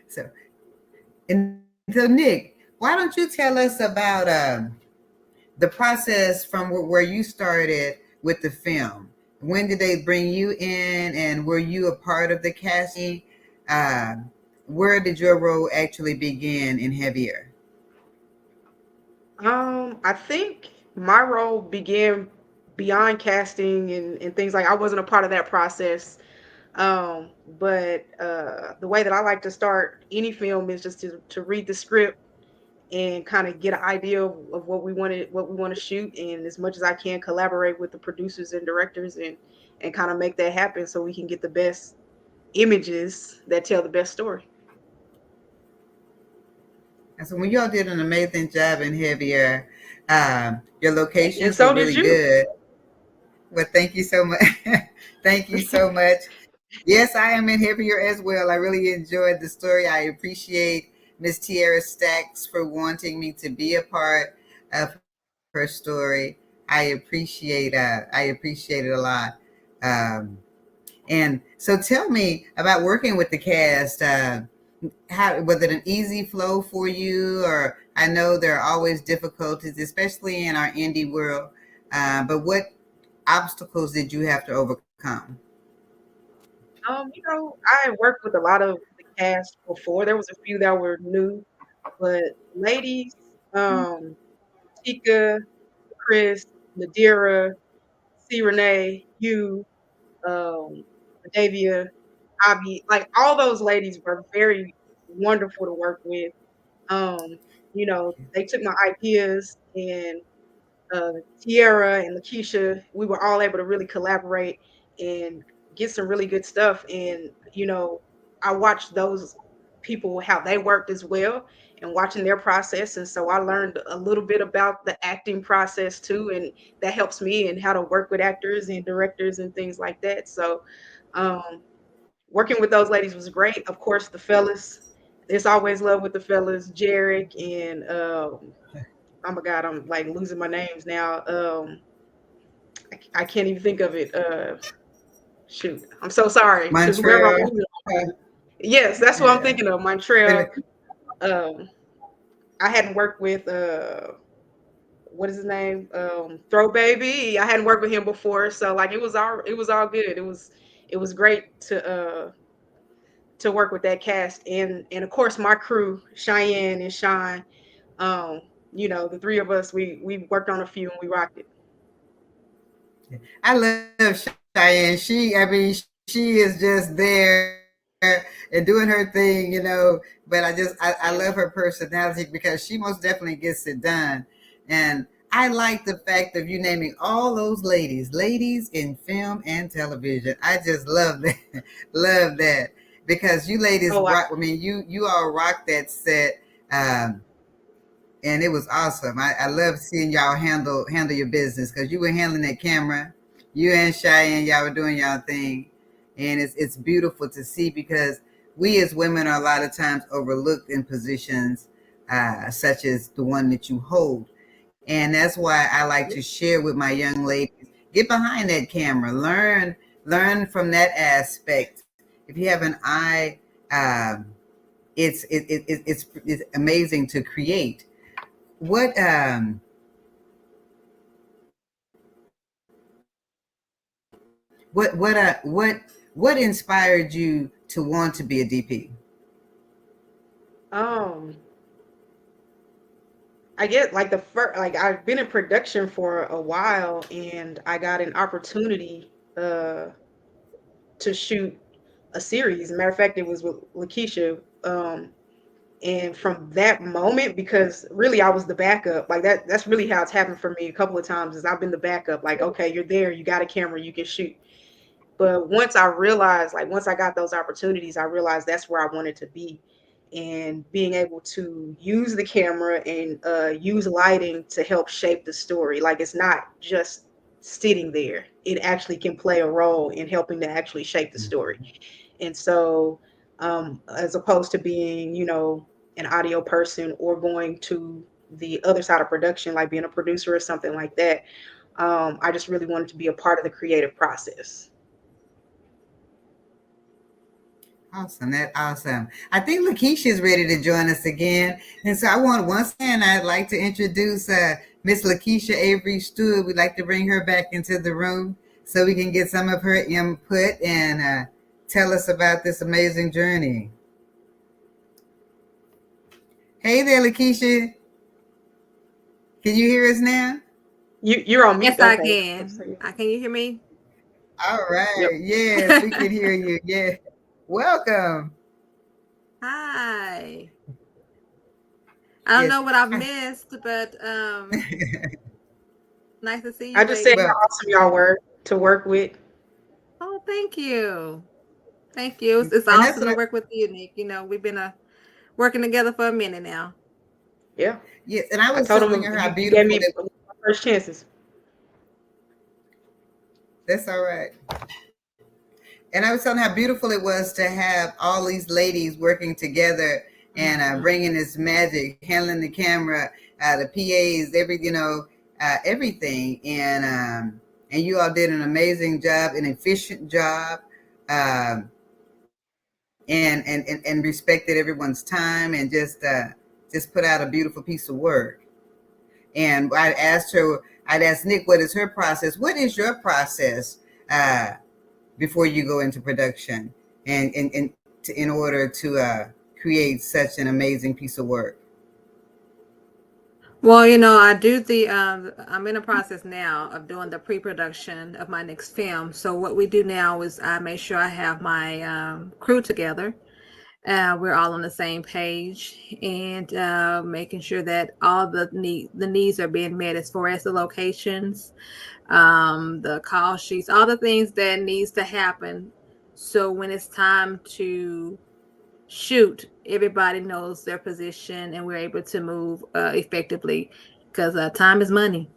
So Nick, why don't you tell us about the process from where you started with the film? When did they bring you in, and were you a part of the casting? Where did your role actually begin in Heavier? I think my role began beyond casting and things like I wasn't a part of that process. But the way that I like to start any film is just to read the script and kind of get an idea of what we want to shoot, and as much as I can collaborate with the producers and directors and kind of make that happen so we can get the best images that tell the best story. And so when y'all did an amazing job in Heavier, your And locations so were did really you. good. Well, thank you so much. Thank you so much. Yes, I am in Heavier as well. I really enjoyed the story. I appreciate Miss Tiara Stacks for wanting me to be a part of her story. I appreciate it a lot. And so tell me about working with the cast. How was it an easy flow for you, or I know there are always difficulties, especially in our indie world. But what obstacles did you have to overcome? I worked with a lot of the cast before. There was a few that were new, but ladies, Tika, Chris, Nadira, C. Renee, Hugh, um, Davia, Abby, like all those ladies were very wonderful to work with. Um, they took my ideas and Tierra and Lakeisha, we were all able to really collaborate and get some really good stuff. And, I watched those people, how they worked as well and watching their process. And so I learned a little bit about the acting process too. And that helps me in how to work with actors and directors and things like that. So um, working with those ladies was great. Of course, the fellas, there's always love with the fellas, Jarek and oh my God, I'm like losing my names now. I can't even think of it. Shoot, I'm so sorry because whoever I'm Montreal. thinking of, yes, that's what I'm Yeah. thinking of. Montreal. Um, I hadn't worked with what is his name? Throw Baby. I hadn't worked with him before, so like it was all good. It was great to work with that cast and of course my crew, Cheyenne and Sean. The three of us, we worked on a few and we rocked it. I love Cheyenne. She is just there and doing her thing, But I love her personality because she most definitely gets it done. And I like the fact of you naming all those ladies in film and television. I just love that, love that because you ladies Oh, rock. I mean, you all rock that set. And it was awesome. I love seeing y'all handle your business because you were handling that camera. You and Cheyenne, y'all were doing y'all thing, and it's beautiful to see because we as women are a lot of times overlooked in positions such as the one that you hold, and that's why I like to share with my young ladies: get behind that camera, learn from that aspect. If you have an eye, it's amazing to create. What What inspired you to want to be a DP? I get like the first, like I've been in production for a while, and I got an opportunity to shoot a series. Matter of fact, it was with Lakeisha. And from that moment, because really I was the backup, like that's really how it's happened for me a couple of times, is I've been the backup. Like, okay, you're there, you got a camera, you can shoot. But once I realized, like once I got those opportunities, I realized that's where I wanted to be. And being able to use the camera and use lighting to help shape the story. Like it's not just sitting there. It actually can play a role in helping to actually shape the story. And so as opposed to being, you know, an audio person or going to the other side of production, like being a producer or something like that, I just really wanted to be a part of the creative process. Awesome. That's awesome. I think Lakeisha is ready to join us again. And so I want, once again, I'd like to introduce Miss Lakeisha Avery Stewart. We'd like to bring her back into the room so we can get some of her input and tell us about this amazing journey. Hey there, Lakeisha. Can you hear us now? You're on mute. Yes, I can. Can you hear me? All right. Yep. Yes, we can hear you. Yeah. Welcome. Hi. I don't know what I've missed, but nice to see you. I just said ladies. how awesome y'all were to work with. Oh, thank you. Thank you. It's awesome to work with you, Nick. You know, we've been working together for a minute now. Yeah. Yes, and I was told telling him her how you beautiful gave me it was. first chances. That's all right. And I was telling how beautiful it was to have all these ladies working together and bringing this magic, handling the camera, the PAs, everything. And you all did an amazing job, an efficient job, and respected everyone's time and just put out a beautiful piece of work. And I'd asked Nick, what is her process? What is your process before you go into production and in order to create such an amazing piece of work? Well, you know, I do I'm in a process now of doing the pre-production of my next film. So what we do now is I make sure I have my crew together. We're all on the same page and making sure that all the needs are being met as far as the locations, the call sheets, all the things that needs to happen. So when it's time to shoot, everybody knows their position and we're able to move effectively because time is money.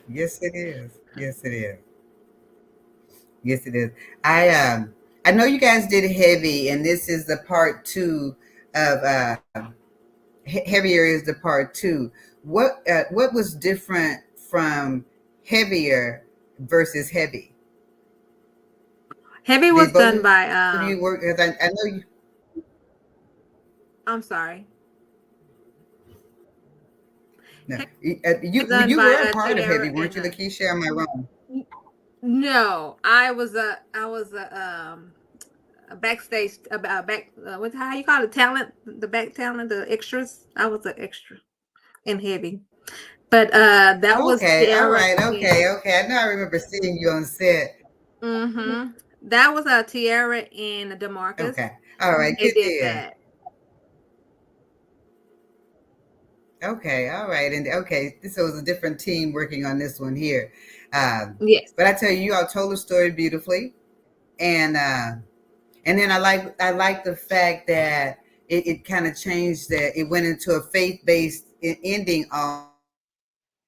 Yes, it is. Yes, it is. Yes, it is. I know you guys did Heavy, and this is the part 2 of Heavier is the part 2. What was different from Heavier versus Heavy? Heavy was done by you work, I know you. I'm sorry. No, you were a part of Heavy, weren't you, Lakeisha? Am I wrong? No, I was a backstage how you call it, talent, the back talent, the extras. I was an extra in Heavy, but that was okay. All right, okay. I know I remember seeing you on set. Mm-hmm. That was Tiara and DeMarcus. Okay, all right, they did that. Okay, all right, and okay, so it was a different team working on this one here. Yes, but I tell you, you all told the story beautifully, and then I like the fact that it kind of changed, that it went into a faith-based ending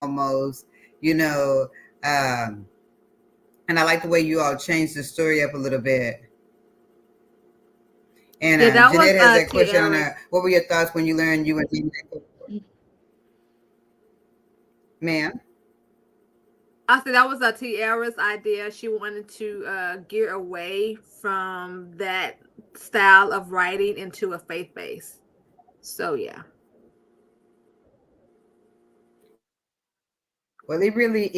almost, you know, and I like the way you all changed the story up a little bit. And Jeanette has that question on her. What were your thoughts when you learned you were in that? Ma'am? I said that was Tiara's idea. She wanted to gear away from that style of writing into a faith base. So yeah. Well, it really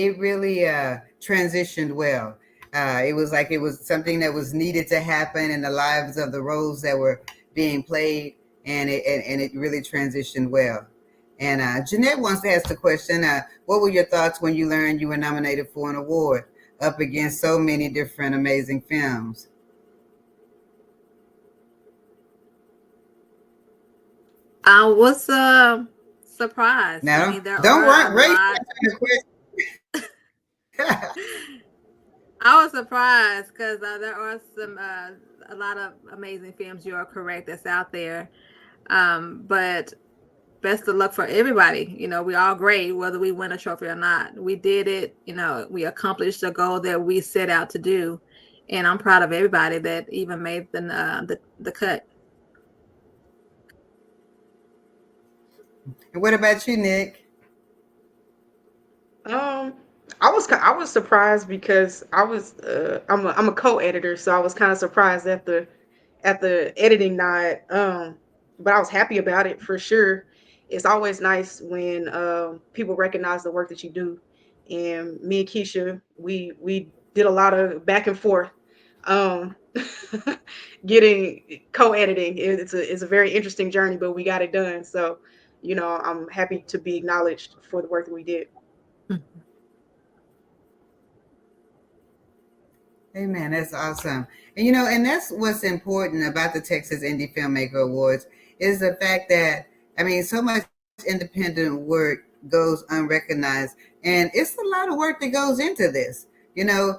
transitioned well. It was like it was something that was needed to happen in the lives of the roles that were being played, and it really transitioned well. And Jeanette wants to ask the question, what were your thoughts when you learned you were nominated for an award up against so many different amazing films? I was surprised. Now, I mean, there don't are a raise lot. the question. I was surprised because there are a lot of amazing films. You are correct, that's out there. But best of luck for everybody. You know, we all great, whether we win a trophy or not. We did it. You know, we accomplished the goal that we set out to do, and I'm proud of everybody that even made the cut. And what about you, Nick? I was surprised because I'm a co-editor, so I was kind of surprised at the editing nod. But I was happy about it for sure. It's always nice when people recognize the work that you do. And me and Keisha, we did a lot of back and forth, um, getting co-editing. It's a very interesting journey, but we got it done. So, you know, I'm happy to be acknowledged for the work that we did. Amen. That's awesome. And you know, and that's what's important about the Texas Indie Filmmaker Awards is the fact that, I mean, so much independent work goes unrecognized, and it's a lot of work that goes into this. You know,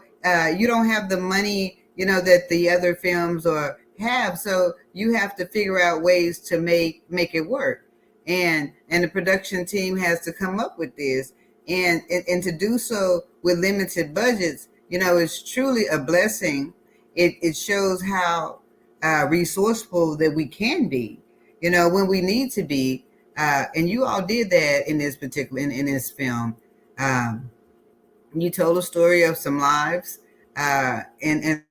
you don't have the money, you know, that the other films or have, so you have to figure out ways to make it work. And the production team has to come up with this, and to do so with limited budgets, you know, it's truly a blessing. It shows how resourceful that we can be, you know, when we need to be. And you all did that in this particular, in this film. You told a story of some lives, and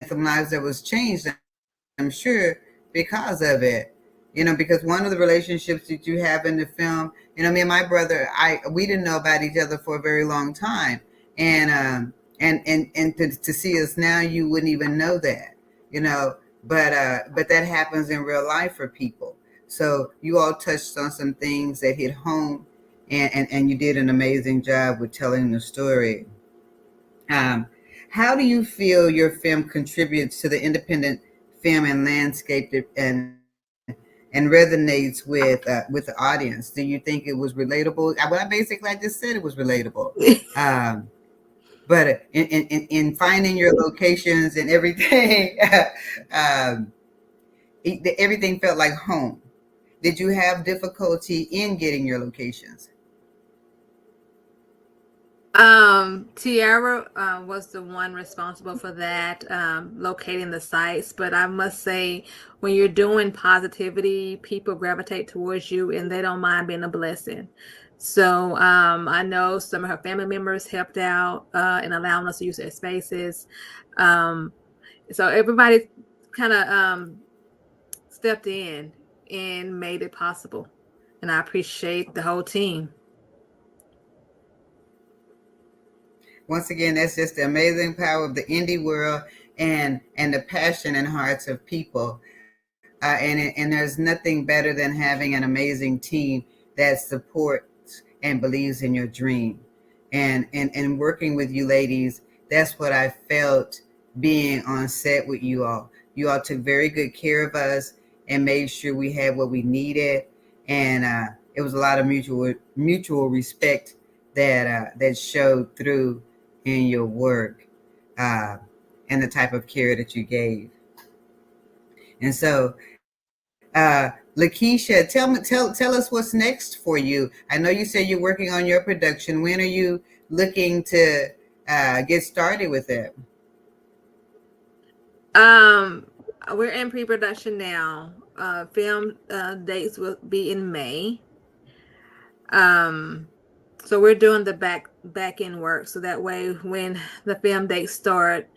some lives that was changed, I'm sure, because of it. You know, because one of the relationships that you have in the film, you know, me and my brother, we didn't know about each other for a very long time. And to see us now, you wouldn't even know that, you know, but that happens in real life for people. So you all touched on some things that hit home, and you did an amazing job with telling the story. How do you feel your film contributes to the independent film and landscape and resonates with the audience? Do you think it was relatable? Well, I just said it was relatable. But in finding your locations and everything, everything felt like home. Did you have difficulty in getting your locations? Tiara was the one responsible for that, locating the sites. But I must say, when you're doing positivity, people gravitate towards you and they don't mind being a blessing. So I know some of her family members helped out in allowing us to use their spaces. So everybody kind of stepped in and made it possible. And I appreciate the whole team. Once again, that's just the amazing power of the indie world and the passion and hearts of people. And there's nothing better than having an amazing team that supports and believes in your dream. And working with you ladies, that's what I felt being on set with you all. You all took very good care of us and made sure we had what we needed. And it was a lot of mutual respect that showed through in your work, and the type of care that you gave. And so, Lakeisha, tell us what's next for you. I know you said you're working on your production. When are you looking to get started with it? We're in pre-production now. Film dates will be in May. So we're doing the back end work, so that way when the film dates start,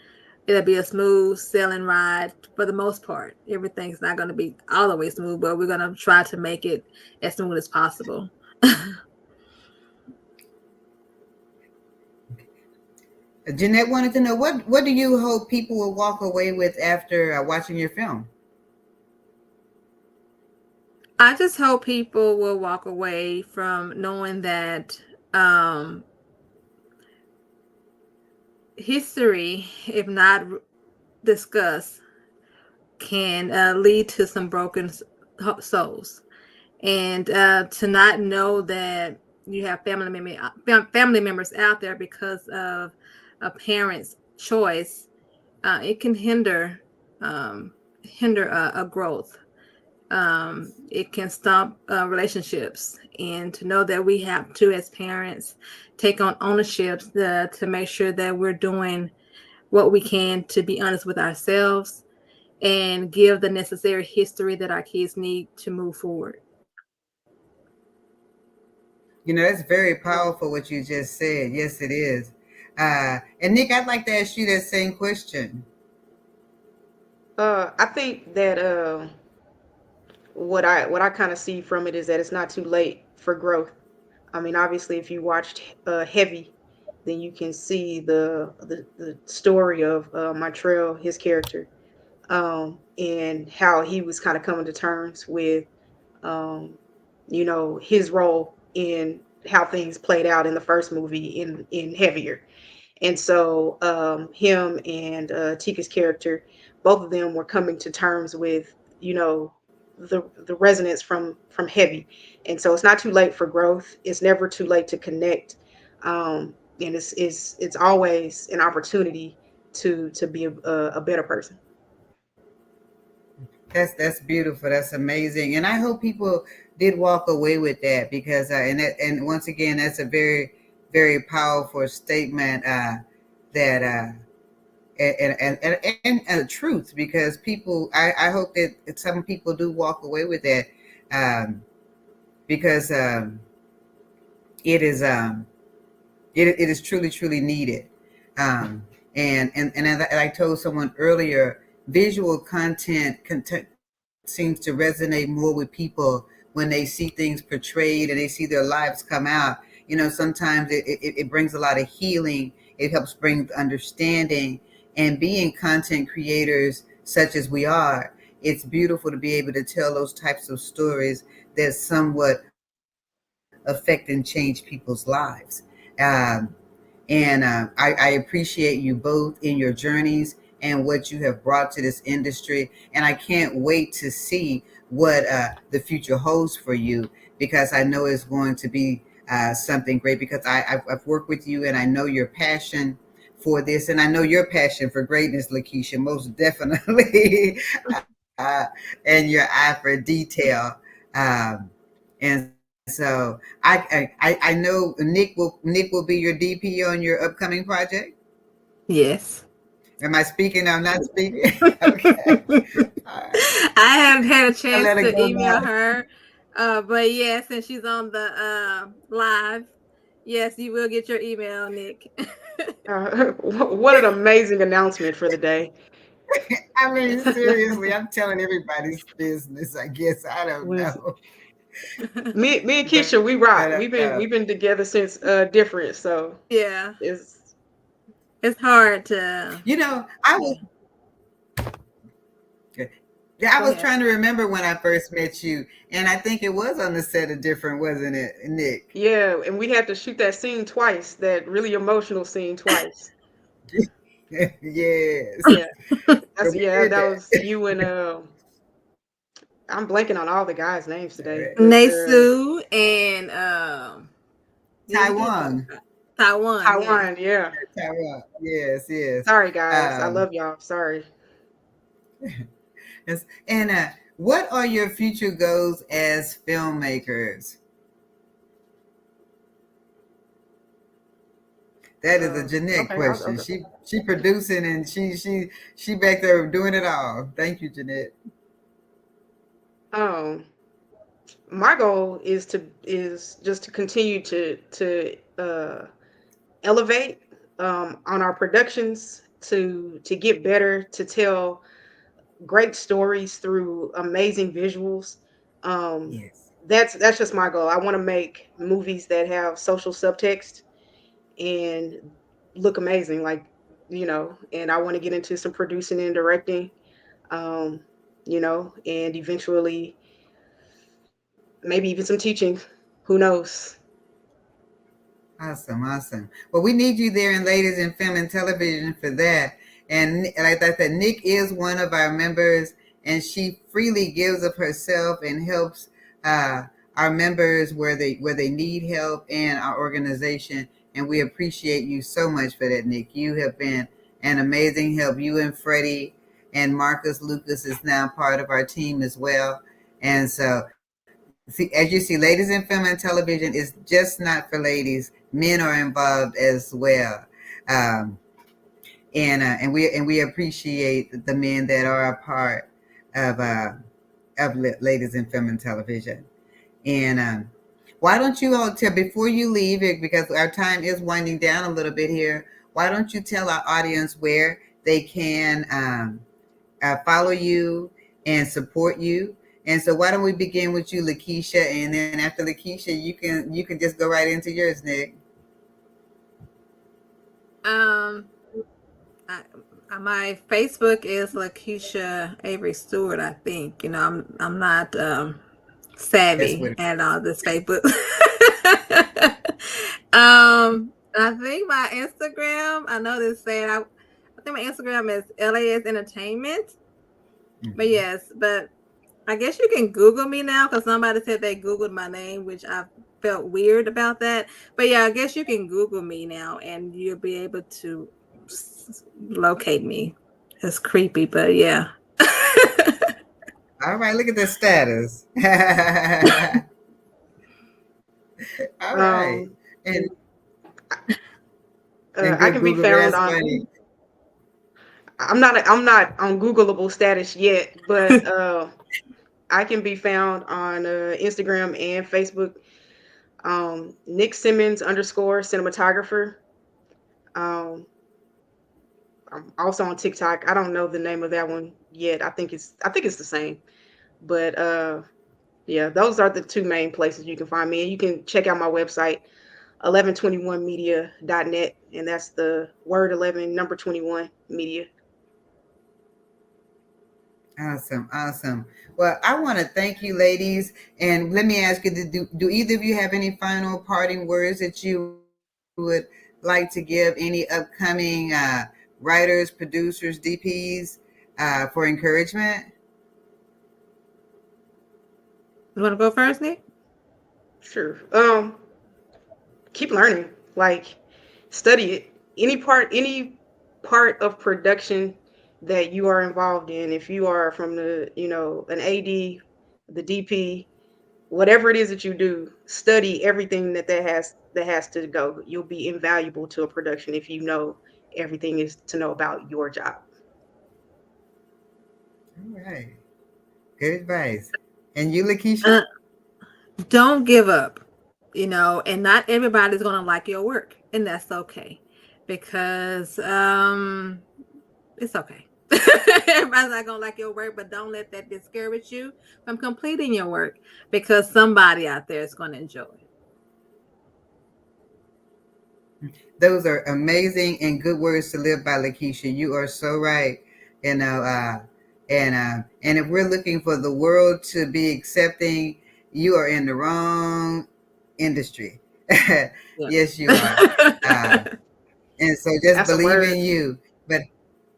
it'll be a smooth sailing ride for the most part. Everything's not going to be all the way smooth, but we're going to try to make it as smooth as possible. Jeanette wanted to know what do you hope people will walk away with after watching your film? I just hope people will walk away from knowing that history, if not discussed, can lead to some broken souls. And to not know that you have family members out there because of a parent's choice, it can hinder a growth. It can stop relationships, and to know that we have to, as parents, take on ownership to make sure that we're doing what we can to be honest with ourselves and give the necessary history that our kids need to move forward. You know, that's very powerful what you just said. Yes, it is. And Nick, I'd like to ask you that same question. I think that what I kind of see from it is that it's not too late for growth. I mean, obviously, if you watched Heavy, then you can see the story of Montreal, his character, and how he was kind of coming to terms with, you know, his role in how things played out in the first movie in Heavier. And so him and Tika's character, both of them were coming to terms with, you know, the resonance from Heavy. And so it's not too late for growth. It's never too late to connect. And it's always an opportunity to be a better person. That's beautiful. That's amazing. And I hope people did walk away with that because and once again, that's a very, very powerful statement that and truth, because people, I hope that some people do walk away with that because it is it is truly, truly needed. And as I told someone earlier, visual content seems to resonate more with people when they see things portrayed and they see their lives come out. You know, sometimes it brings a lot of healing. It helps bring understanding. And being content creators such as we are, it's beautiful to be able to tell those types of stories that somewhat affect and change people's lives. I appreciate you both in your journeys and what you have brought to this industry. And I can't wait to see what the future holds for you, because I know it's going to be something great, because I've worked with you and I know your passion for this, and I know your passion for greatness, Lakeisha, most definitely, and your eye for detail. And so I know Nick will be your DP on your upcoming project. Yes. Am I speaking? I'm not speaking. Okay. I haven't had a chance to email now. her, but yes, and she's on the live. Yes, you will get your email, Nick. What an amazing announcement for the day. I mean, seriously, I'm telling everybody's business, I guess. I don't know. Me and Keisha, we rock. We've been together since different, so yeah, it's hard to. You know, I was. Yeah, I was trying to remember when I first met you, and I think it was on the set of Different, wasn't it, Nick? Yeah, and we had to shoot that scene twice, that really emotional scene twice. Yes. Yeah, that was you and I'm blanking on all the guys' names today. Nesu and Taiwan. Taiwan, yeah. Taiwan. Yes. Sorry, guys. I love y'all. Sorry. Yes. And what are your future goals as filmmakers? That is a Jeanette question. She producing and she back there doing it all. Thank you, Jeanette. My goal is just to continue to elevate on our productions, to get better, to tell great stories through amazing visuals. Yes. That's just my goal. I want to make movies that have social subtext, and look amazing. Like, and I want to get into some producing and directing, um, and eventually maybe even some teaching. Who knows? Awesome, awesome. Well, we need you there in Ladies in Film and Television for that. And like I said, Nick is one of our members, and she freely gives of herself and helps our members where they need help and our organization. And we appreciate you so much for that, Nick. You have been an amazing help. You and Freddie and Marcus Lucas is now part of our team as well. And so, see, as you see, Ladies in Film and Television is just not for ladies. Men are involved as well, and we appreciate the men that are a part of Ladies in Film and Television. And why don't you all tell, before you leave, because our time is winding down a little bit here, why don't you tell our audience where they can follow you and support you? And so why don't we begin with you, Lakeisha, and then after Lakeisha, you can just go right into yours, Nick. My Facebook is Lakeisha Avery Stewart. I think I'm not savvy at all this Facebook. I think my Instagram. I know this saying. I think my Instagram is LAS Entertainment. Mm-hmm. But yes, I guess you can Google me now because somebody said they Googled my name, which I felt weird about that. But yeah, I guess you can Google me now and you'll be able to locate me. It's creepy, but yeah. All right, look at the status. All right. And I can be found on. I'm not on Googleable status yet, but I can be found on Instagram and Facebook. Nic Simmons _ cinematographer. I'm also on TikTok. I don't know the name of that one yet. I think it's the same. But yeah, those are the two main places you can find me. And you can check out my website, 1121media.net, and that's the word 11 number 21 media. Awesome. Well, I want to thank you, ladies. And let me ask you, do either of you have any final parting words that you would like to give any upcoming writers, producers, DPs for encouragement? You want to go first, Nick? Sure. Keep learning. Like, study it. Any part of production that you are involved in, if you are from the, an AD, the DP, whatever it is that you do, study everything that has to go. You'll be invaluable to a production if you know everything is to know about your job. All right. Good advice. And you, Lakeisha? Don't give up, and not everybody's going to like your work, and that's okay, because it's okay. Everybody's not gonna like your work, but don't let that discourage you from completing your work, because somebody out there is going to enjoy it. Those are amazing and good words to live by, Lakeisha. You are so right. And if we're looking for the world to be accepting, you are in the wrong industry. Yeah. Yes, you are. And so just believe in you. But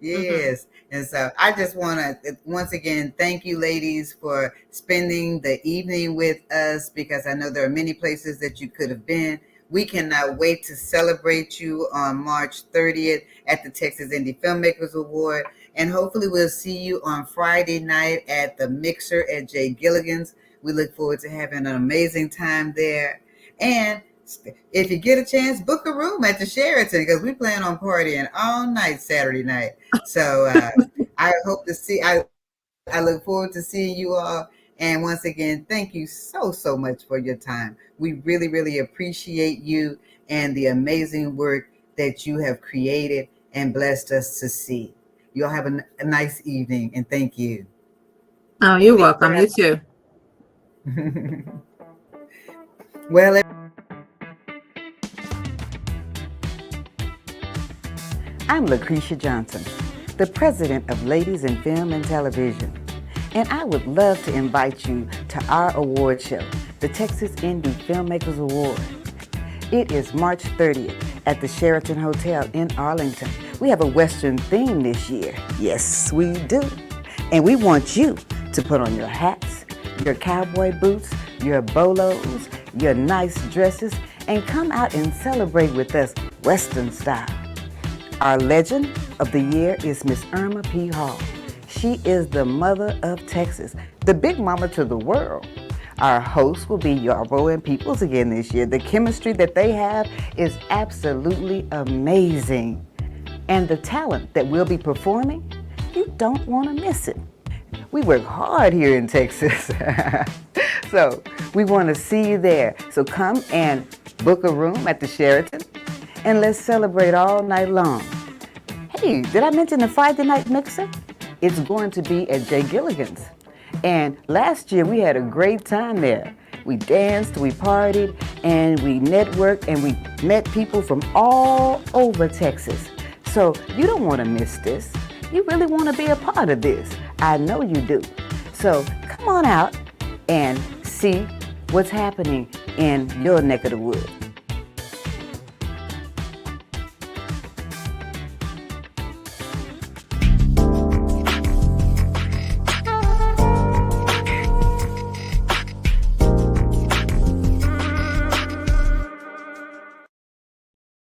yes. And so I just want to once again thank you, ladies, for spending the evening with us, because I know there are many places that you could have been. We cannot wait to celebrate you on March 30th at the Texas Indie Filmmakers Award. And hopefully we'll see you on Friday night at the Mixer at Jay Gilligan's. We look forward to having an amazing time there. And if you get a chance, book a room at the Sheraton, because we plan on partying all night Saturday night. So I hope to see, I look forward to seeing you all. And once again, thank you so much for your time. We really, really appreciate you and the amazing work that you have created and blessed us to see. You all have a nice evening, and thank you. Oh, you're welcome. You too. Well, I'm Lucretia Johnson, the president of Ladies in Film and Television, and I would love to invite you to our award show, the Texas Indie Filmmakers Awards. It is March 30th at the Sheraton Hotel in Arlington. We have a Western theme this year. Yes, we do. And we want you to put on your hats, your cowboy boots, your bolos, your nice dresses, and come out and celebrate with us Western style. Our legend of the year is Miss Irma P. Hall. She is the mother of Texas, the big mama to the world. Our hosts will be Yarbo and Peoples again this year. The chemistry that they have is absolutely amazing. And the talent that we'll be performing, you don't want to miss it. We work hard here in Texas. So we want to see you there. So come and book a room at the Sheraton and let's celebrate all night long. Hey, did I mention the Friday night mixer? It's going to be at Jay Gilligan's. And last year we had a great time there. We danced, we partied, and we networked, and we met people from all over Texas. So you don't want to miss this. You really want to be a part of this. I know you do. So come on out and see what's happening in your neck of the woods.